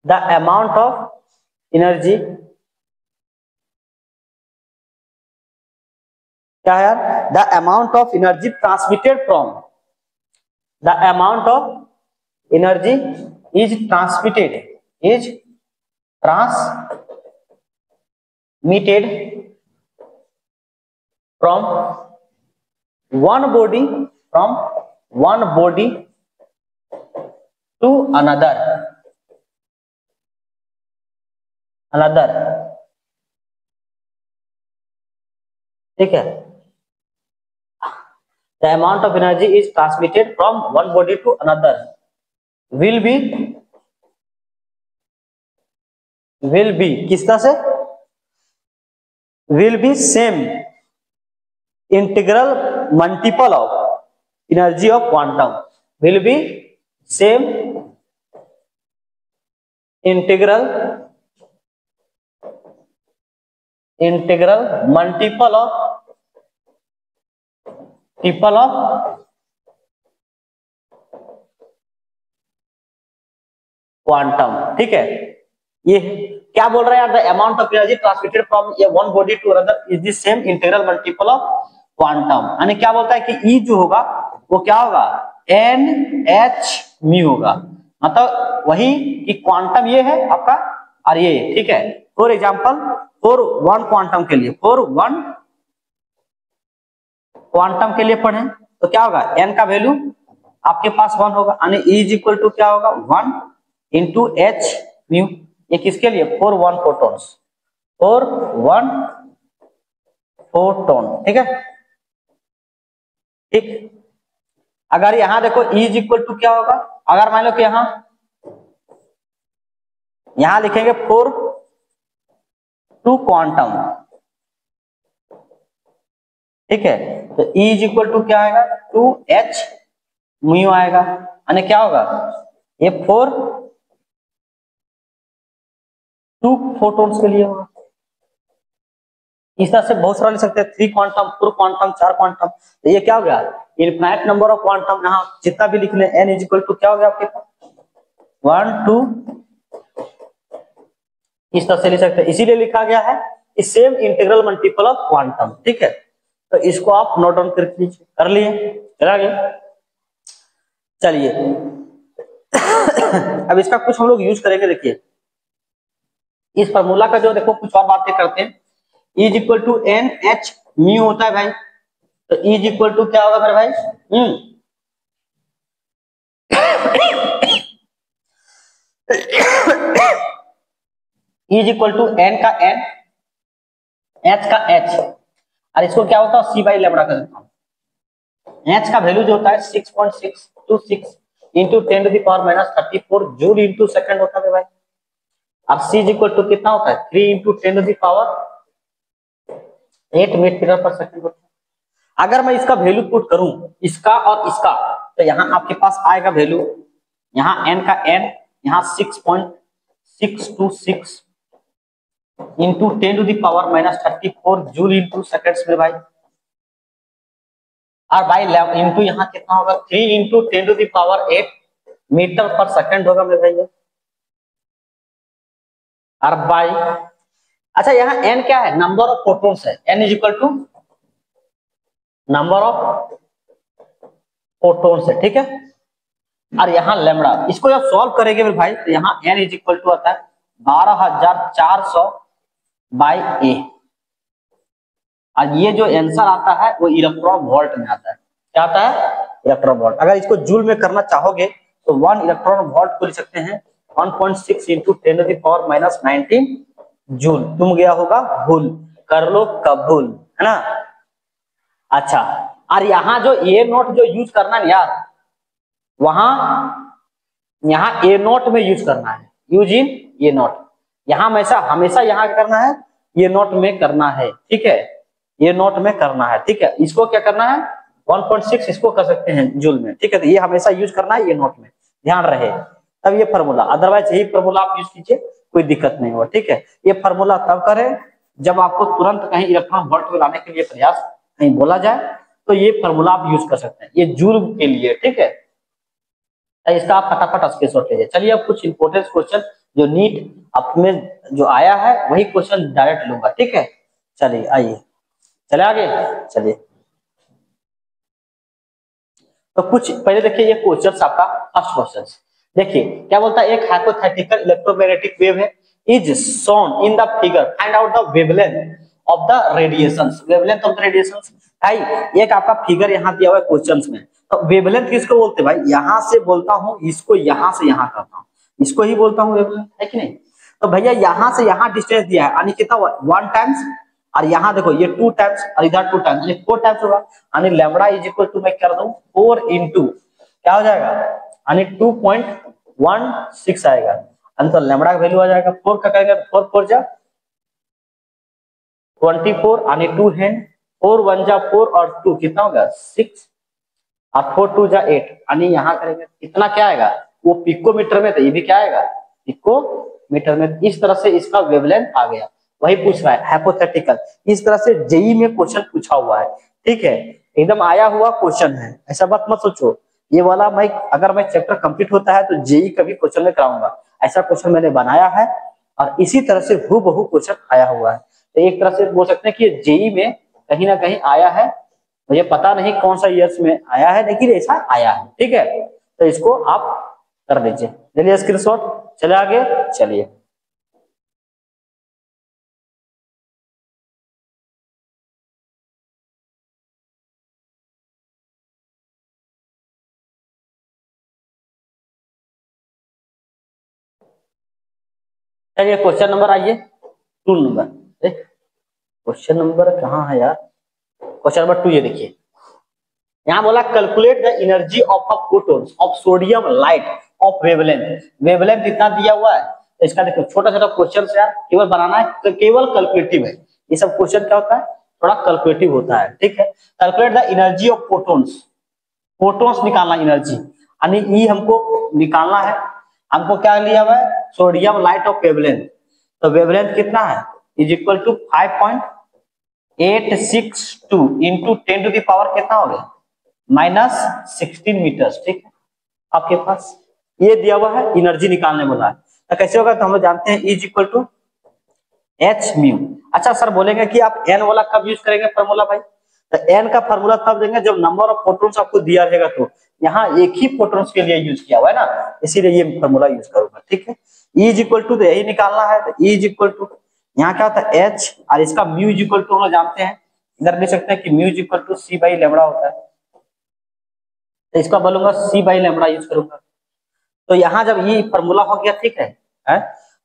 the amount of energy क्या है यार, the amount of energy transmitted from, the amount of energy is transmitted from one body to another। ठीक है, the amount of energy is transmitted from one body to another will be किस तरह से, will be same integral multiple of energy of quantum, will be same integral multiple of quantum. ठीक है, ये क्या बोल रहा है यार, the amount of energy transmitted from one body to another is the same integral multiple of quantum. यानी क्या बोलता है कि ई जो होगा वो क्या होगा, एन एच म्यू होगा, मतलब वही कि क्वांटम ये है आपका और ये, ठीक है। For example for one quantum के लिए पढ़ें तो क्या होगा, एन का वैल्यू आपके पास 1 होगा, यानी ई इज इक्वल टू क्या होगा, 1 इंटू एच म्यू। ये किसके लिए, फॉर वन फोटोन। ठीक है, ठीक। अगर यहां देखो ई इज इक्वल टू क्या होगा, अगर मान लो कि यहां लिखेंगे फॉर टू क्वांटम, ठीक है, तो ई इज इक्वल टू क्या आएगा, 2h म्यू आएगा, यानी क्या होगा, ये 4 2 फोटॉन्स के लिए होगा। इस तरह से बहुत सारा लिख सकते हैं, 3 क्वांटम, 4 क्वांटम, 4 क्वांटम। तो ये क्या हो गया, इनफाइनाइट नंबर ऑफ क्वांटम, यहाँ जितना भी लिख लें n इज इक्वल टू क्या हो गया आपके पास 1 2, इस तरह से लिख सकते हैं। इसीलिए लिखा गया है same integral multiple of quantum. ठीक है, तो इसको आप नोट डाउन कर लीजिए, कर लिए, चला गया। चलिए अब इसका कुछ हम लोग यूज करेंगे। देखिए इस फार्मूला का जो देखो कुछ और बातें करते हैं, E is equal to N H mu होता है भाई, तो E इज इक्वल टू क्या होगा मेरे भाई, E is equal to N का एन, एच का एच, और इसको क्या होता है सी बाई लेमड़ा कर देता हूं। एच का वैल्यू जो होता है 6.626 into 10 to the power minus 34 joule into second होता है भाई, और सी इज इक्वल टू कितना होता है 3 into 10 to the power 8 metre per second होता है। अगर मैं इसका वैल्यू पुट करूं, इसका और इसका, तो यहाँ आपके पास आएगा वैल्यू, यहाँ n का n, यहाँ 6.626 इंटू 10⁻⁻34 जूल इंटू सेकेंड्स में भाई। और भाई इंटू यहाँ कितना होगा 3 इंटू 10⁸ मीटर पर सेकंड होगा मेरे भैया। और भाई अच्छा यहाँ n क्या है, नंबर ऑफ प्रोटॉन्स है, n is equal to number of protons है, ठीक है। और यहाँ लैम्बडा, इसको जब सॉल्व करेंगे मेरे भाई तो यहाँ n इज इक्वल टू आता है 12400 बाई ए। और ये जो आंसर आता है वो इलेक्ट्रॉन वोल्ट में आता है। क्या आता है, इलेक्ट्रॉन वोल्ट। अगर इसको जूल में करना चाहोगे तो 1 इलेक्ट्रॉन वोल्ट को लिख सकते हैं 1.6 इंटू 10⁻⁻19 जूल। तुम गया होगा भूल, कर लो कबूल, है ना। अच्छा, और यहाँ जो ए नोट जो यूज करना है यार, वहां यहाँ ए नोट में यूज करना है, यूज इन ए नोट। यहाँ हमेशा यहाँ करना है, ये नोट में करना है, ठीक है, ये नोट में करना है, ठीक है। इसको क्या करना है 1.6 इसको कर सकते हैं जूल में, ठीक है। तो ये हमेशा यूज करना है ये नोट में, ध्यान रहे। तब ये फार्मूला, अदरवाइज यही फार्मूला आप यूज कीजिए, कोई दिक्कत नहीं होगा, ठीक है। ये फार्मूला तब करें जब आपको तुरंत कहीं इलेक्ट्रॉन वोल्ट में लाने के लिए प्रयास कहीं बोला जाए, तो ये फार्मूला आप यूज कर सकते हैं, ये जूल के लिए, ठीक है। इसका आप फटाफट स्क्रीनशॉट लीजिए। चलिए अब कुछ इंपोर्टेंट क्वेश्चन जो नीट अपने जो आया है वही क्वेश्चन डायरेक्ट लूंगा, ठीक है। चलिए आइए, चले आगे, चलिए। तो कुछ पहले देखिए ये क्वेश्चन आपका फर्स्ट क्वेश्चन देखिए क्या बोलता है, एक हाइपोथेटिकल इलेक्ट्रोमैग्नेटिक वेव है is shown in the figure, find out the wavelength of the radiations. Wavelength of the radiations भाई एक आपका फिगर यहाँ दिया हुआ है क्वेश्चंस में। तो वेवलेंथ किसको बोलते हैं भाई, यहां से बोलता हूं इसको, यहां से यहां करता हूं इसको ही बोलता हूं वेवलेंथ, है कि नहीं। तो भैया यहां से यहां डिस्टेंस दिया है, यानी कितना 1 टाइम्स, और यहाँ देखो ये 2 टाइम्स और इधर 2 टाइम्स, ये 4 टाइम्स होगा। यानी लैम्बडा इज इक्वल टू मैं कर दूं 4 इंटू क्या हो जाएगा, यानी 2.16 आएगा। तो लैम्बडा का वैल्यू आ जाएगा 4 का करेंगे 4 4 जा 24, यानी 2 हैंड, 4 1 जा 4 और 2 कितना होगा 6 और 4 2 जा 8, यानी यहाँ करेंगे कितना क्या आएगा, वो पिकोमीटर में, तो ये भी क्या आएगा पिकोमीटर में। इस तरह से इसका वेवलेंथ आ गया, वही पूछ रहा है हाइपोथेटिकल। इस तरह से जेई में क्वेश्चन पूछा हुआ है, ठीक है, एकदम आया हुआ क्वेश्चन है, ऐसा बात मत सोचो। ये वाला मैं अगर मैं चैप्टर कंप्लीट होता है तो जेई का भी क्वेश्चन में कराऊंगा, ऐसा क्वेश्चन मैंने बनाया है और इसी तरह से हूबहू क्वेश्चन आया हुआ है। तो एक तरह से बोल सकते हैं कि जेई में कहीं ना कहीं आया है, मुझे पता नहीं कौन सा ईयर्स में आया है लेकिन ऐसा आया है, ठीक है। तो इसको आप कर दीजिए, चलिए स्क्रीनशॉट, चले आगे, चलिए। चलिए क्वेश्चन नंबर आइए 2 नंबर, क्वेश्चन नंबर कहाँ है यार, क्वेश्चन नंबर 2 ये देखिए। यहाँ बोला calculate the energy of a photon of sodium light of wavelength. Wavelength इतना दिया हुआ है, तो इसका देखो छोटा छोटा क्वेश्चन है यार, केवल बनाना है, केवल कैलकुलेटिव है। ये सब क्वेश्चन क्या होता है, थोड़ा कैलकुलेटिव होता है, ठीक है। Calculate the energy of photons, photons निकालना एनर्जी, यानी ई हमको निकालना है। हमको क्या लिया हुआ है सोडियम लाइट ऑफ वेवलेंथ, तो वेवलेंथ कितना है is equal to 5.862 into 10 to the power कितना हो गया -16 मीटर्स, ठीक है। आपके पास ये दिया हुआ है, एनर्जी निकालने बोला है, तो कैसे होगा, तो हम लोग जानते हैं is equal to H mu. अच्छा सर बोलेंगे कि आप एन वाला कब यूज करेंगे फार्मूला भाई, तो एन का फार्मूला तब देंगे जब नंबर ऑफ फोटॉन्स आपको दिया रहेगा, तो यहाँ एक ही फोटॉन्स के लिए यूज किया हुआ है ना, इसीलिए ये फार्मूला यूज करूंगा, ठीक है। ई इज इक्वल टू, तो यही निकालना है, तो ई इज इक्वल टू यहाँ क्या होता है एच, और इसका म्यू इज इक्वल टू हम लोग जानते हैं, इधर लिख सकते हैं कि mu is equal to C by lambda होता है, तो इसका बोलूंगा सी बाई लैम्बडा यूज करूंगा। तो यहाँ जब ये फार्मूला हो गया, ठीक है,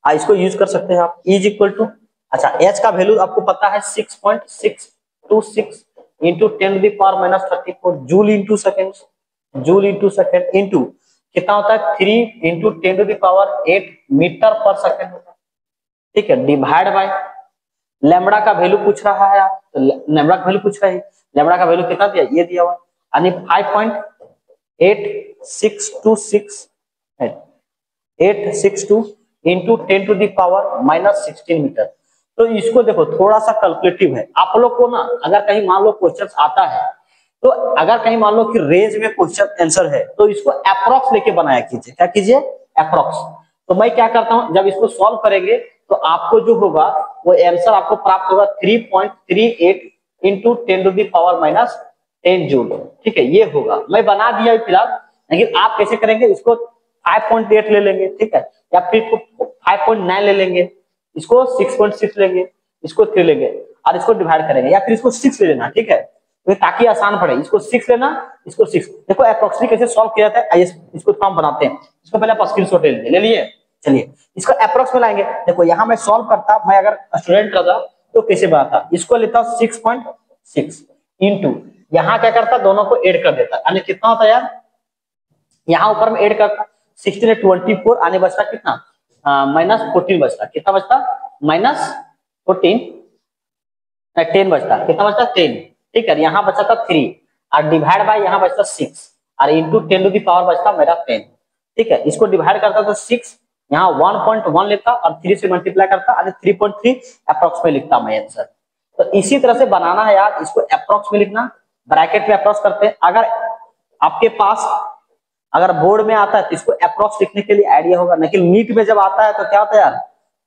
इसको यूज कर सकते हैं आप, इज इक्वल टू, अच्छा एच का वैल्यू आपको पता है 6.626 into 10 to the power -34 joule into second, joule into second into कितना होता है 3 into 10 to the power 8 metre per second होता है, ठीक है, डिवाइड बाय लैम्बडा का वैल्यू पूछ रहा है आप, तो लैम्बडा का वैल्यू पूछ रहा है, लैम्बडा का वैल्यू कितना दिया, ये दिया हुआ, यानी 5.862 into 10 to the power -16 metre. तो इसको देखो थोड़ा सा कैलकुलेटिव है आप लोग को ना। अगर कहीं मान लो क्वेश्चन आता है, तो अगर कहीं मान लो कि रेंज में क्वेश्चन आंसर है, तो इसको अप्रोक्स लेके बनाया कीजिए। क्या कीजिए? अप्रोक्स। तो मैं क्या करता हूं, जब इसको सॉल्व करेंगे तो आपको जो होगा वो आंसर आपको प्राप्त होगा 3.38 इंटू 10⁻⁻10 जूल। ठीक है, ये होगा। मैं बना दिया फिलहाल, लेकिन आप कैसे करेंगे, इसको 5.8 ले लेंगे, ठीक है, या फिर इसको 5.9 ले लेंगे, इसको 6.6 लेंगे, इसको 3 लेंगे और इसको डिवाइड करेंगे, या फिर इसको 6 ले लेना। ठीक है, तो ताकि आसान पड़े, इसको 6 लेना, इसको 6। देखो अप्रोक्सीमेटली कैसे सॉल्व किया जाता है, आइए इसको फॉर्म बनाते हैं। इसको पहले आप स्क्रीनशॉट ले लिए। चलिए इसको अप्रोक्स में लाएंगे। देखो यहाँ मैं सॉल्व करता, मैं अगर स्टूडेंट रहता तो कैसे बनाता, इसको लेता हूँ 6.6 इंटू, यहाँ क्या करता, दोनों को ऐड कर देता, यानी कितना होता है यार, यहाँ ऊपर में ऐड करता 16 24, आने बचता कितना, -14 बचता। कितना बचता? -14, 10 बचता। कितना बचता? 10। ठीक है, यहाँ बचा था 3 और डिवाइड बाय यहाँ बचता 6 और इंटू 10 टू द पावर बचता मेरा 10। ठीक है, इसको डिवाइड करता तो 6, यहाँ 1.1 लेता और 3 से मल्टीप्लाई करता और 3.3 अप्रोक्स में लिखता मैं आंसर। तो इसी तरह से बनाना है यार, इसको अप्रोक्स में लिखना, ब्रैकेट में अप्रोक्स करते हैं। अगर आपके पास अगर बोर्ड में आता है तो इसको अप्रोक्स लिखने के लिए आइडिया होगा, लेकिन नीट में जब आता है तो क्या होता है यार,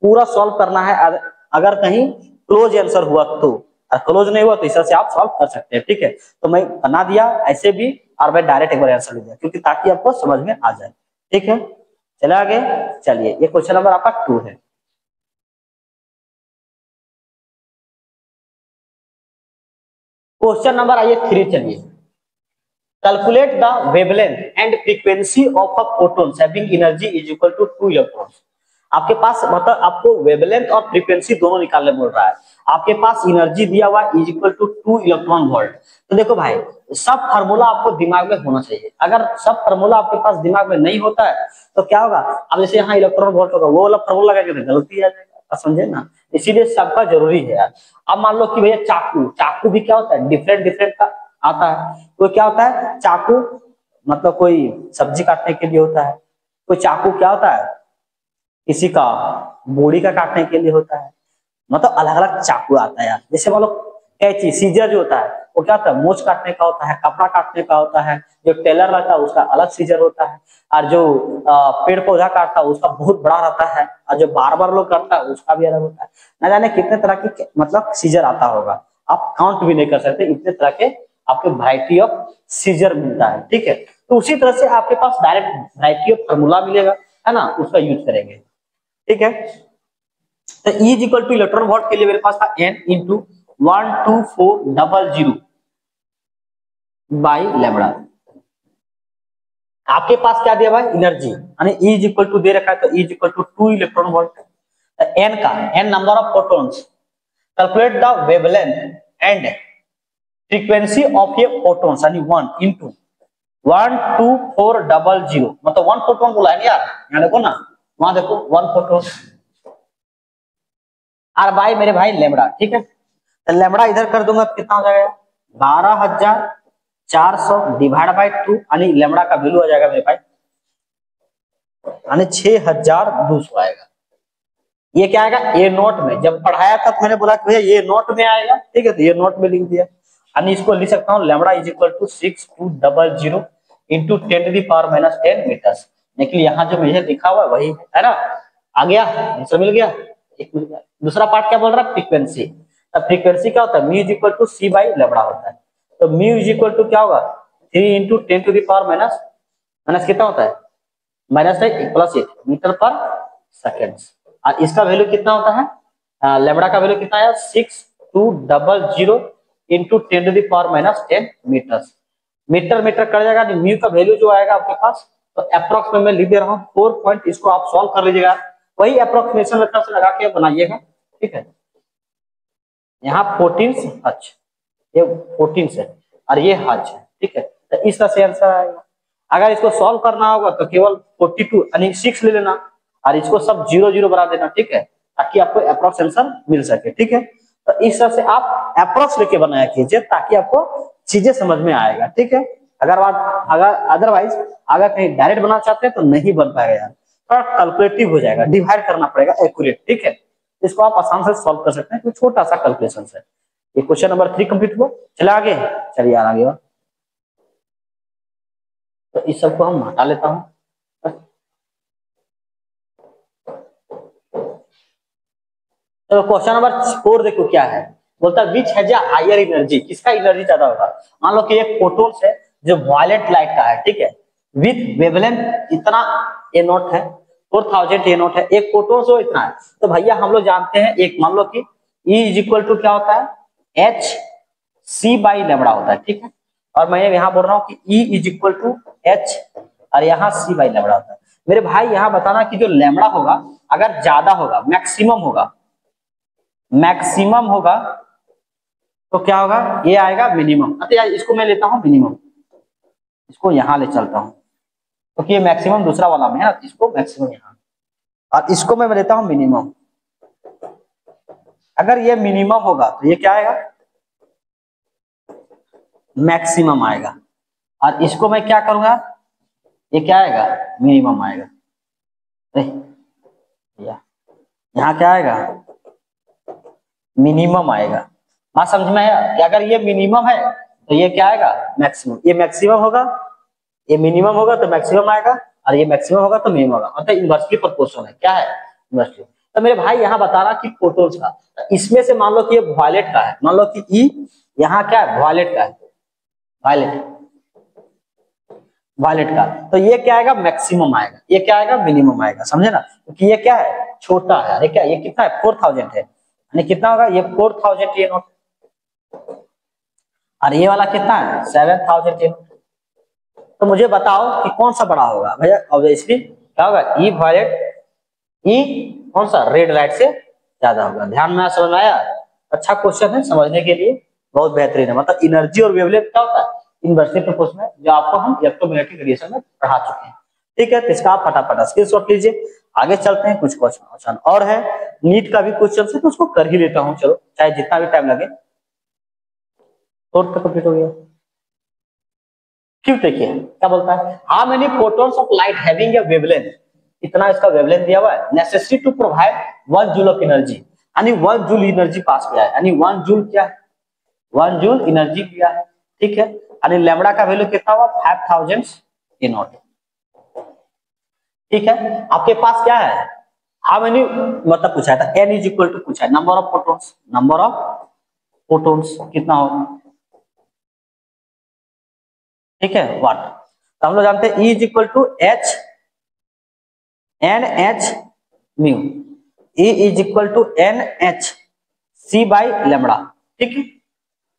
पूरा सॉल्व करना है। अगर कहीं क्लोज आंसर हुआ तो, और क्लोज नहीं हुआ तो इस तरह से आप सॉल्व कर सकते हैं। ठीक है, तो मैं बना दिया ऐसे भी और मैं डायरेक्ट एक बार आंसर लिख दिया, क्योंकि ताकि आपको समझ में आ जाए। ठीक है, चले आगे। चलिए ये क्वेश्चन नंबर आपका 2 है। क्वेश्चन नंबर आइए 3। चलिए, calculate the wavelength and frequency of a photon having energy is equal to 2 electrons. आपके पास मतलब आपको वेवलेंथ और फ्रीक्वेंसी दोनों निकालने बोल रहा है। आपके पास एनर्जी दिया हुआ is equal to 2 electron volt. तो देखो भाई, सब फार्मूला आपको दिमाग में होना चाहिए। अगर सब फार्मूला आपके पास दिमाग में नहीं होता है तो क्या होगा, अब जैसे यहाँ इलेक्ट्रॉन वोल्ट होगा, वो वाला फार्मूला लगा के गलती आ जाएगा, समझे ना। इसीलिए सबका जरूरी है यार। अब मान लो कि भैया चाकू, चाकू भी क्या होता है, डिफरेंट डिफरेंट का आता है। तो क्या होता है चाकू, मतलब कोई सब्जी काटने के लिए होता है, कोई चाकू क्या होता है, किसी का बोड़ी का काटने के लिए होता है। मतलब अलग अलग चाकू आता है यार। जैसे मान लो कैंची, सीजर जो होता है वो क्या होता है, मोच काटने का होता है, कपड़ा काटने का होता है। जो टेलर रहता है उसका अलग सीजर होता है, और जो पेड़ पौधा काटता है उसका बहुत बड़ा रहता है, और जो बार्बर लोग करता है उसका भी अलग होता है। न जाने कितने तरह की मतलब सीजर आता होगा, आप काउंट भी नहीं कर सकते, इतने तरह के आपके वैरायटी ऑफ सीजर मिलता है। ठीक है, तो उसी तरह से आपके पास डायरेक्ट वैरायटी ऑफ फार्मूला मिलेगा, है ना, उसका यूज करेंगे। ठीक है, तो E is equal two electron volt के लिए मेरे पास था n इंटू 12400 बाई लैम्बडा। आपके पास क्या दिया भाई, एनर्जी, यानी E इज इक्वल टू दे रखा है, तो E is equal to 2 electron volt. n का n number of protons, calculate the wavelength and frequency of a photons, यानी 1 इंटू 12400, मतलब 1 फोटॉन बोला है यार, यहाँ देखो ना, वहां देखो 1 फोटॉन और बाई मेरे भाई लेमड़ा। ठीक है, तो लेमड़ा इधर कर दूंगा तो कितना हो जाएगा, 12400 डिवाइड बाई 2, यानी लेमड़ा का वैल्यू आ जाएगा मेरे भाई, यानी 6200 आएगा। ये क्या आएगा, ए नोट में। जब पढ़ाया था तो मैंने बोला कि भैया ये नोट में आएगा, ठीक है, तो ये नोट में लिख दिया। यानी इसको लिख सकता हूँ lambda is equal to 6200 into 10⁻⁻10 metres. लेकिन यहाँ जो मुझे लिखा हुआ वही है ना, आ गया, आंसर मिल गया। एक मिल गया। दूसरा पार्ट क्या बोल रहा है, फ्रीक्वेंसी। अब फ्रीक्वेंसी क्या होता है, mu is equal to C by lambda होता है। तो म्यू इज इक्वल टू क्या होगा, 3 इंटू 10⁻⁻, कितना होता है, -1 मीटर पर सेकेंड। और इसका वैल्यू कितना होता है, लेमड़ा का वैल्यू कितना है, 6200 इंटू 10⁻⁻10 मीटर्स। मीटर मीटर कर जाएगा, म्यू का वैल्यू जो आएगा आपके पास, तो अप्रोक्स में मैं लिख दे रहा हूँ 4 पॉइंट, इसको आप सॉल्व कर लीजिएगा, वही अप्रोक्सीमेशन मेथड से लगा के बनाइएगा। ठीक है, यहाँ 14 से हच, ये 14 से और ये हच है। ठीक है, तो इस तरह से आंसर आएगा। अगर इसको सॉल्व करना होगा तो केवल 42 यानी 6 ले लेना और इसको सब 0 0 बना देना। ठीक है, ताकि आपको अप्रोक्स आंसर मिल सके। ठीक है, तो इस तरह से आप अप्रोक्स लेके बनाया कीजिए ताकि आपको चीजें समझ में आएगा। ठीक है, अगर अदरवाइज अगर कहीं डायरेक्ट बनाना चाहते हैं तो नहीं बन पाएगा यार, थोड़ा कैलकुलेटिव हो जाएगा, डिवाइड करना पड़ेगा एक्यूरेट। ठीक है, इसको आप आसान से सॉल्व कर सकते हैं, तो छोटा सा कैलकुलेशन है। ये क्वेश्चन नंबर 3 कंप्लीट हुआ। चले आगे, चलिए यार आगे। तो इस सबको हम हटा लेता हूं। तो क्वेश्चन नंबर 4 देखो क्या है, बोलता है which has a higher energy, किसका एनर्जी ज्यादा होगा। मान लो कि एक फोटोन है जो वायलेट लाइट का है, ठीक है, विथ वेवलेंथ इतना ए नॉट है, 4000 ए नॉट है, एक फोटोन से इतना है। तो भैया हम लोग जानते हैं, एक मान लो कि E इज इक्वल टू क्या होता है, एच सी बाई लेमड़ा होता है, ठीक है। और मैं यहाँ बोल रहा हूँ कि E is equal to H और यहाँ सी बाई लेमड़ा होता है। मेरे भाई यहाँ बताना कि जो लेमड़ा होगा अगर ज्यादा होगा, मैक्सिमम होगा, मैक्सिमम होगा तो क्या होगा, ये आएगा मिनिमम। अच्छा यार इसको मैं लेता हूं मिनिमम, इसको यहां ले चलता हूं क्योंकि ये मैक्सिमम दूसरा वाला में है ना, इसको मैक्सिमम यहां, और इसको मैं लेता हूं मिनिमम। अगर ये मिनिमम होगा तो ये क्या आएगा, मैक्सिमम आएगा। और इसको मैं क्या करूंगा, ये क्या आएगा, मिनिमम आएगा। यहाँ क्या आएगा, मिनिमम आएगा। बात समझ में आया कि अगर ये मिनिमम है तो ये क्या आएगा, मैक्सिमम। ये मैक्सिमम होगा, ये मिनिमम होगा तो मैक्सिमम आएगा, और ये मैक्सिमम होगा तो मिनिमम होगा। मतलब इनवर्सली प्रोपोर्शनल है, क्या है, इनवर्सली। तो मेरे भाई यहाँ बताना कि फोटोन्स का, इसमें से मान लो कि ये वायलेट का है, मान लो कि ई यहाँ क्या है, वायलेट का है, वायलेट, वायलेट का, तो ये क्या आएगा, मैक्सिमम आएगा, ये क्या आएगा, मिनिमम आएगा। समझे ना, क्योंकि ये क्या है, छोटा है। ये क्या, ये कितना है, 4000 है, यानी कितना होगा, ये 4000 ये नोट, और ये वाला कितना है, 7000 ये नोट। तो मुझे बताओ कि कौन सा बड़ा होगा भैया, ऑब्वियसली क्या होगा, ई वायलेट, ई कौन सा, रेड लाइट से ज्यादा होगा। ध्यान में समझ में आया, अच्छा क्वेश्चन है, समझने के लिए बहुत बेहतरीन है। मतलब एनर्जी और वेवलेंथ क्या होता है, इनवर्सली प्रोपोर्शनल, जो आपको हम इलेक्ट्रोमैग्नेटिक रेडिएशन में पढ़ा चुके हैं। ठीक है, तो इसका आप फटाफट स्क्रीनशॉट लीजिए। आगे चलते हैं, कुछ क्वेश्चन और है, नीट का भी क्वेश्चन है तो उसको कर ही लेता हूँ, चलो चाहे जितना भी टाइम लगे। फोर्थ कंप्लीट हो गया। क्यों, देखिए क्या बोलता है, how many photons of light having a wavelength, इतना इसका वेवलेंथ दिया हुआ है, necessary to provide 1 joule of energy, यानी 1 जूल एनर्जी पास किया है, यानी 1 जूल क्या है, 1 जूल एनर्जी किया है। ठीक है, यानी लैम्बडा का वैल्यू कितना हुआ, 5000 ए नॉट। ठीक है, आपके पास क्या है, हाउ मेनी मतलब पूछा था, n इज इक्वल टू पूछा है, number of photons, number of photons कितना होगा। ठीक है, वाट, तो हम लोग जानते हैं E is equal to H N H mu, E is equal to N H C by lambda. ठीक है,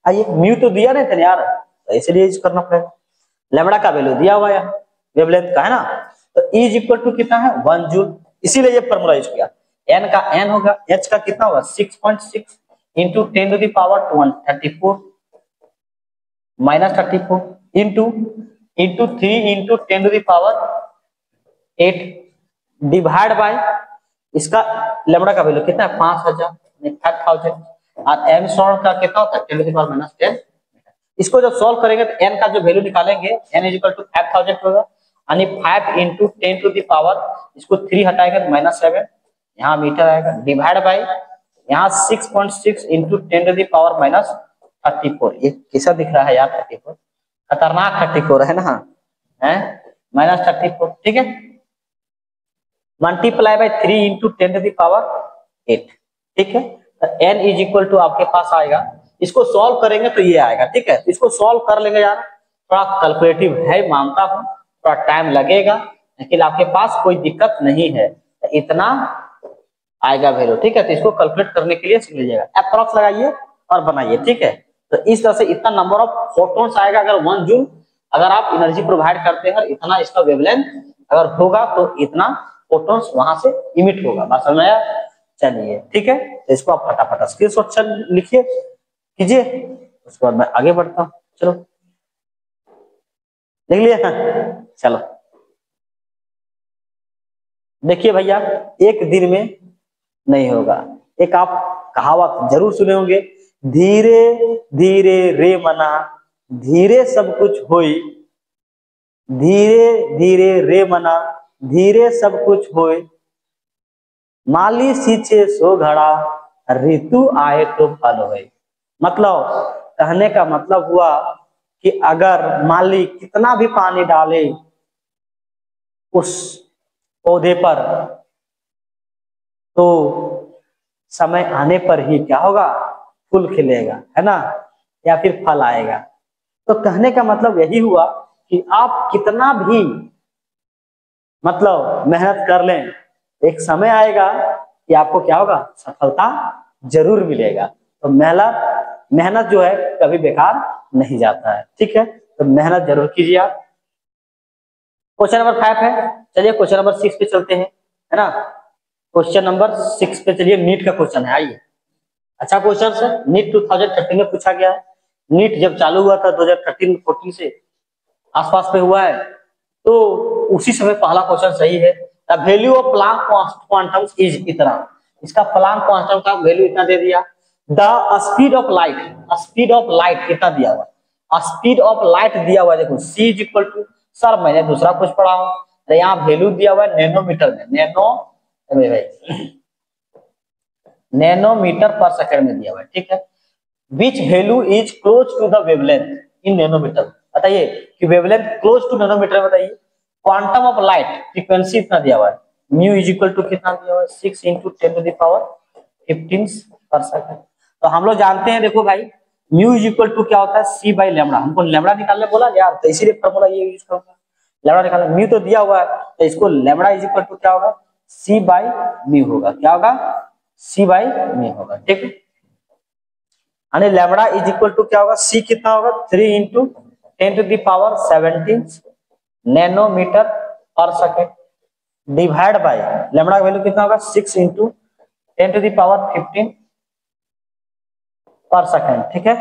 आइए म्यू तो दिया नहीं था यार, तो इसलिए यूज करना पड़ेगा, लेमड़ा का वैल्यू दिया हुआ है, वेवलेंथ का है ना, तो E इज इक्वल टू कितना है, 1 जूल, इसीलिए ये फॉर्मूला यूज किया। n का n होगा, h का कितना होगा, 6.6 into 10 to the power 34 minus 34 into 3 into 10 to the power 8 divide by इसका लेमड़ा का वैल्यू कितना है, 5000 और m शॉर्ट का कितना होता है, 10 टू द पावर माइनस 10। इसको जब सॉल्व करेंगे तो n का जो वैल्यू निकालेंगे, n इज इक्वल टू 5000 होगा, यानी 5 इंटू 10 टू द पावर, इसको 3 हटाएंगे तो माइनस 7, यहाँ मीटर आएगा, डिवाइड बाय यहाँ 6.6 into 10 to the power minus 34। ये कैसा दिख रहा है यार, 34 खतरनाक 34 है ना, है माइनस 34। ठीक है, multiply by 3 into 10 to the power 8। ठीक है, तो n इज इक्वल टू आपके पास आएगा, इसको सॉल्व करेंगे तो ये आएगा। ठीक है, इसको सॉल्व कर लेंगे यार, थोड़ा कैलकुलेटिव है मानता हूं, थोड़ा टाइम लगेगा, लेकिन आपके पास कोई दिक्कत नहीं है, तो इतना आएगा वैल्यू। ठीक है, तो इसको कैलकुलेट करने के लिए सीख लीजिएगा, अप्रॉक्स लगाइए और बनाइए। ठीक है, तो इस तरह से इतना नंबर ऑफ फोटॉन्स आएगा अगर 1 जूल अगर आप एनर्जी प्रोवाइड करते हैं, इतना इसका वेवलेंथ अगर होगा तो इतना फोटॉन्स वहां से इमिट होगा। बात समझ में आया, चलिए ठीक है, तो इसको आप फटाफट स्क्रीनशॉट लिखिए कीजिए, उसके बाद मैं आगे बढ़ता हूँ। चलो लिख लिए, चलो देखिए भैया, एक दिन में नहीं होगा, एक आप कहावत जरूर सुने होंगे, धीरे धीरे रे मना धीरे सब कुछ होई, धीरे धीरे रे मना धीरे सब कुछ होए, माली सींचे सो घड़ा, ऋतु आए तो फल होए। मतलब कहने का मतलब हुआ कि अगर माली कितना भी पानी डाले उस पौधे पर, तो समय आने पर ही क्या होगा, फूल खिलेगा, है ना, या फिर फल आएगा। तो कहने का मतलब यही हुआ कि आप कितना भी मतलब मेहनत कर लें, एक समय आएगा कि आपको क्या होगा, सफलता जरूर मिलेगा। तो मेहनत मेहनत जो है कभी बेकार नहीं जाता है, ठीक है। तो मेहनत जरूर कीजिए आप। क्वेश्चन नंबर 5 है, चलिए क्वेश्चन नंबर 6 पे चलते हैं, है ना। क्वेश्चन नंबर 6 पे चलिए, नीट का क्वेश्चन है, आइए। अच्छा क्वेश्चन है, नीट 2013 में पूछा गया है। नीट जब चालू हुआ था 2013-14 से आसपास में हुआ है, तो उसी समय पहला क्वेश्चन सही है। The value of Planck quantum is इतना, इसका प्लांक क्वांटम का वैल्यू इतना दे दिया। The speed of light, speed of light कितना दिया हुआ, स्पीड ऑफ लाइट दिया हुआ है, देखो c is equal to, sir मैंने दूसरा कुछ पढ़ा हूं, तो यहाँ वैल्यू दिया हुआ है नैनोमीटर में, नैनोमीटर पर सेकंड में दिया हुआ है, ठीक है। Which value is close to the wavelength in nanometre, बताइए कि वेवलेंथ क्लोज टू नैनोमीटर, बताइए। क्वांटम ऑफ लाइट फ्रीक्वेंसी इतना दिया हुआ है, म्यू इज इक्वल टू कितना दिया हुआ है, 6 × 10⁻15 पर सेकंड। तो हम लोग जानते हैं, देखो भाई, म्यू इज इक्वल टू क्या होता है, सी बाई लैम्डा। हमको लैम्डा निकालने बोला यार, तो इसीलिए फॉर्मूला ये यूज करूंगा, लैम्डा निकालना। म्यू तो दिया हुआ है, तो इसको लैम्डा इज इक्वल टू क्या होगा, सी बाई म्यू होगा, क्या होगा, सी बाई म्यू होगा, ठीक है। यानी लैम्डा इज इक्वल टू क्या होगा, सी कितना होगा, 3 × 10⁻17 नैनोमीटर पर सेकंड डिवाइड बाय लैम्डा का वैल्यू कितना होगा, 6 × 10⁻15 पर सेकंड, ठीक है।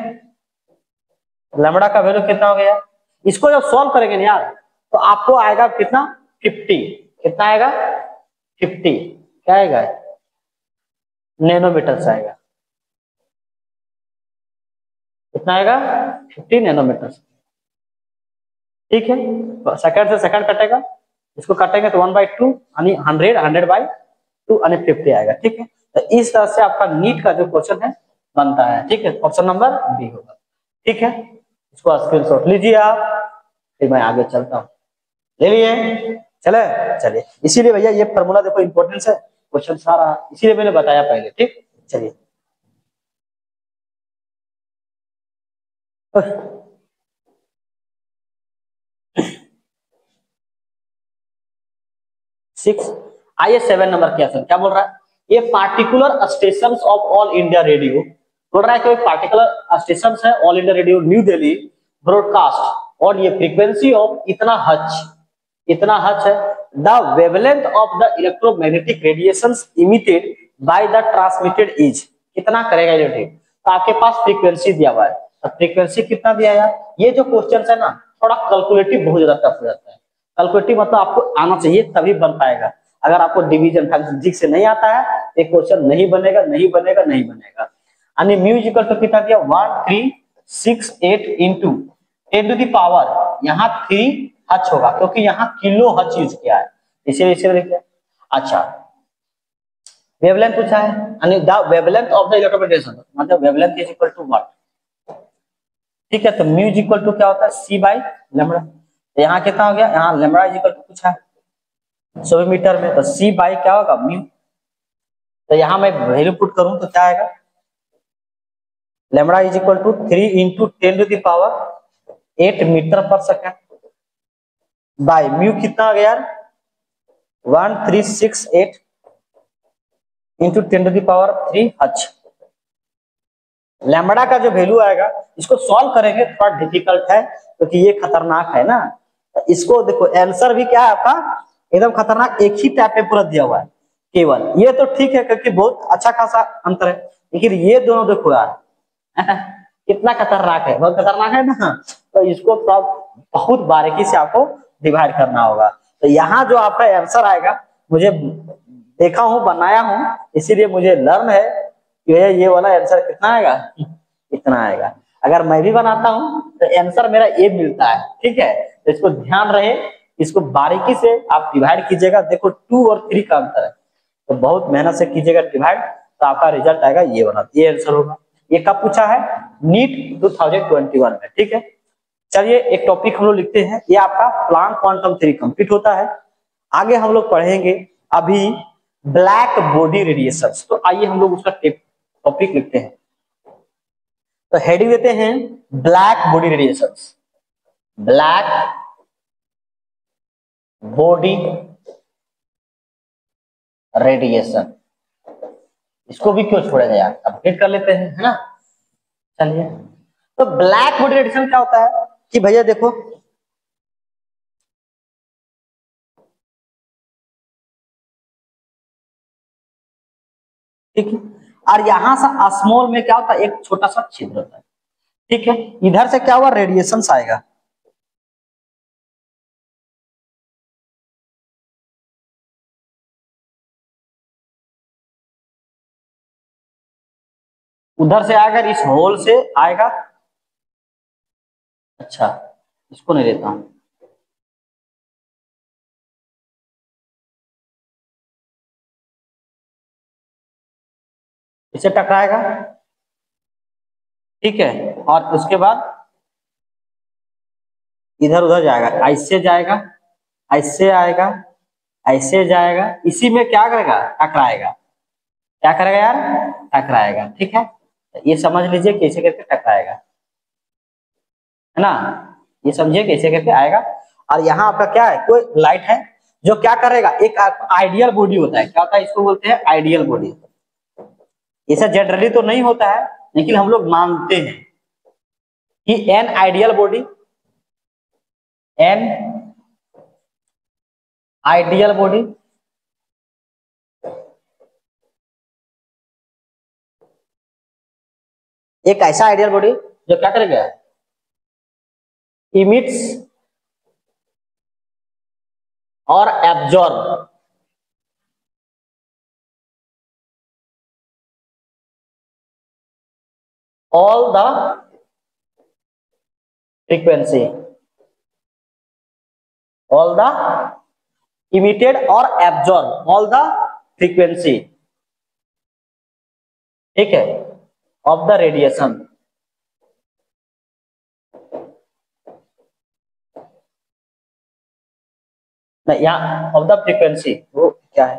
लैम्डा का वैल्यू कितना हो गया, इसको जब सॉल्व करेंगे ना यार, तो आपको आएगा कितना, 50, कितना आएगा, 50, क्या आएगा, नैनोमीटर से आएगा, कितना आएगा, 50 नैनोमीटर, ठीक है। सेकंड से सेकंड कटेगा, इसको काटेंगे तो 1/2 यानी 100/2 यानी 50 आएगा, ठीक है। तो इस तरह से आपका नीट का जो क्वेश्चन है बनता है, ठीक है। ऑप्शन नंबर बी होगा, ठीक है। इसको स्क्रीनशॉट लीजिए आप, फिर मैं आगे चलता हूँ, ले लिए, चले, चलिए। इसीलिए भैया ये फॉर्मूला देखो इंपॉर्टेंस है क्वेश्चन सारा, इसीलिए मैंने बताया पहले, ठीक, चलिए। सिक्स, आइए 7 नंबर क्वेश्चन क्या बोल रहा है, ये particular station of all India radio, बोल रहा है कि पार्टिकुलर स्टेशन है all India radio new Delhi broadcast, और ये फ्रीक्वेंसी ऑफ इतना हर्ट्ज, इतना हर्ट्ज है। The wavelength of the electromagnetic radiations emitted by the transmitted is, कितना करेगा ये, तो आपके पास फ्रीक्वेंसी दिया हुआ है, तो फ्रीक्वेंसी कितना दिया है। ये जो क्वेश्चन है ना, थोड़ा कैलकुलेटिव बहुत ज्यादा टफ हो जाता है। कैलकुलेटिव मतलब आपको आना चाहिए तभी बन पाएगा, अगर आपको डिवीजन फिजिक्स से नहीं आता है एक क्वेश्चन नहीं बनेगा, नहीं बनेगा, नहीं बनेगा। यानी म्यू इक्वल टू कितना दिया, 1368 इंटू 10⁻, यहाँ 3 हच होगा क्योंकि यहाँ किलो हच यूज किया है, इसीलिए लिखा। अच्छा, वेवलेंथ पूछा है, यानी the wavelength of the electromagnetic, मतलब wavelength is equal to what, ठीक है। तो म्यू इज इक्वल टू क्या होता है, सी बाई लैम्डा। तो यहाँ कितना हो गया, यहाँ लैम्डा इज इक्वल टू पूछा है 100 मीटर में, तो सी बाई क्या होगा, म्यू। तो यहाँ मैं वैल्यू पुट करूं तो क्या आएगा, lambda is equal to 3 × 10⁸ metre per second by mu कितना आ गया, 1368 × 10⁻³ हच। लैम्डा का जो वैल्यू आएगा, इसको सॉल्व करेंगे, थोड़ा डिफिकल्ट है क्योंकि ये खतरनाक है ना। तो इसको देखो आंसर भी क्या है आपका, एकदम खतरनाक, एक ही टाइप में पूरा दिया हुआ है केवल, ये तो ठीक है क्योंकि बहुत अच्छा खासा अंतर है, लेकिन ये दोनों देखो यार कितना खतरनाक है, बहुत खतरनाक है ना। तो इसको बहुत बारीकी से आपको डिवाइड करना होगा। तो यहाँ जो आपका आंसर आएगा, मुझे देखा हूँ, बनाया हूँ, इसीलिए मुझे लर्न है कि ये वाला आंसर कितना आएगा, इतना आएगा। अगर मैं भी बनाता हूँ तो आंसर मेरा ये मिलता है, ठीक है। तो इसको ध्यान रहे, इसको बारीकी से आप डिवाइड कीजिएगा। देखो 2 और 3 का अंतर है, तो बहुत मेहनत से कीजिएगा डिवाइड, तो आपका रिजल्ट आएगा ये वाला, ये आंसर होगा। ये कब पूछा है? नीट 2021 में, ठीक है। चलिए एक टॉपिक हम लोग लिखते हैं, ये आपका प्लांक क्वांटम थ्योरी कंप्लीट होता है। आगे हम लोग पढ़ेंगे अभी ब्लैक बॉडी रेडिएशंस। तो आइए हम लोग उसका टॉपिक लिखते हैं। तो हेडिंग देते हैं black body radiations. Black body radiation, इसको भी क्यों छोड़ेगा यार, अपडेट कर लेते हैं, है ना। चलिए, तो ब्लैक बॉडी रेडिएशन क्या होता है कि भैया देखो, ठीक है, और यहां से स्मॉल में क्या होता है, एक छोटा सा छिद्र होता है, ठीक है। इधर से क्या हुआ, रेडिएशन आएगा, उधर से आएगा, इस होल से आएगा। अच्छा, इसको नहीं लेता हूं, इसे टकराएगा, ठीक है। और उसके बाद इधर उधर जाएगा, ऐसे जाएगा, ऐसे आएगा, ऐसे जाएगा, इसी में क्या करेगा, टकराएगा। क्या करेगा यार, टकराएगा, ठीक है। तो ये समझ लीजिए कैसे करके टकराएगा, है ना। ये समझिए कैसे करके आएगा। और यहाँ आपका क्या है, कोई लाइट है जो क्या करेगा, एक आइडियल बॉडी होता है, क्या होता है, इसको बोलते हैं आइडियल बॉडी। ऐसा जनरली तो नहीं होता है, लेकिन हम लोग मानते हैं कि an ideal body, an ideal body एक ऐसा आइडियल बॉडी जो क्या करेगा, इमिट्स और absorb all the frequency, all the emitted और एब्जॉर्ब ऑल द फ्रीक्वेंसी, ठीक है, ऑफ द रेडिएशन। यहाँ ऑफ द फ्रीक्वेंसी, वो क्या है,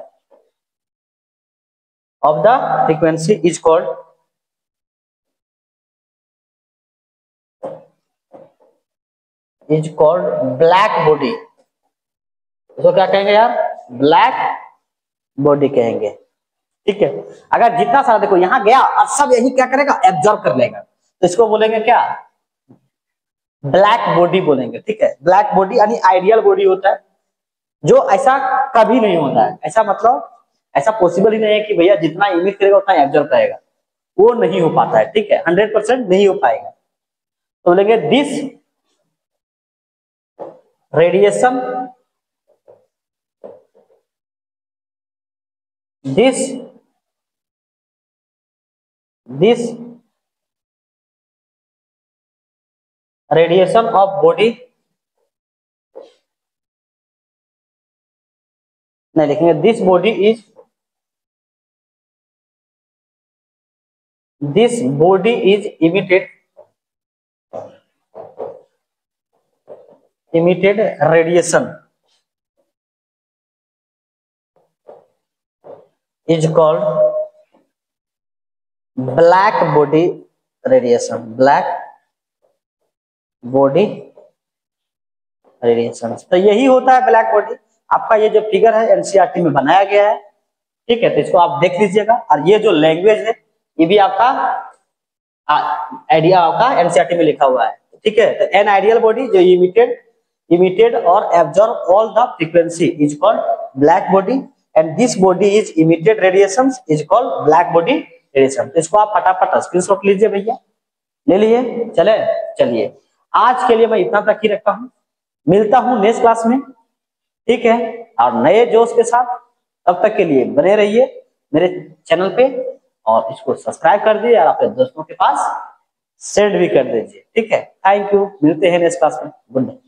of the frequency is called black body. इसको क्या कहेंगे यार, ब्लैक बॉडी कहेंगे, ठीक है। अगर जितना सारा देखो यहाँ गया और सब यही क्या करेगा, एब्जॉर्ब कर लेगा, तो इसको बोलेंगे क्या, ब्लैक बॉडी बोलेंगे, ठीक है। ब्लैक बॉडी यानी आइडियल बॉडी होता है, जो ऐसा कभी नहीं होता है। ऐसा मतलब ऐसा पॉसिबल ही नहीं है कि भैया जितना इमिट करेगा उतना एब्जॉर्ब करेगा, वो नहीं हो पाता है, ठीक है, 100% नहीं हो पाएगा। तो बोलेंगे this radiation, this radiation of body, नहीं लिखेंगे, this body is emitted radiation is called black body radiation, black body radiation. तो यही होता है ब्लैक बॉडी। आपका ये जो फिगर है एनसीईआरटी में बनाया गया है, ठीक है, तो इसको आप देख लीजिएगा। और ये जो लैंग्वेज है ये भी आपका आइडिया आपका एनसीईआरटी में लिखा हुआ है, ठीक है। तो एन आइडियल बॉडी जो इमिटेड और absorb all the frequency is called black body, and this body is emitted radiations is called black body radiation. तो इसको आप फटाफट स्क्रीनशॉट लीजिए भैया, ले लिए। चलिए आज के लिए मैं इतना तक ही रखता हूँ, मिलता हूँ नेक्स्ट क्लास में, ठीक है, और नए जोश के साथ। तब तक के लिए बने रहिए मेरे चैनल पे और इसको सब्सक्राइब कर दीजिए और अपने दोस्तों के पास शेयर भी कर दीजिए, ठीक है। थैंक यू, मिलते हैं नेक्स्ट क्लास में, गुड नाइट।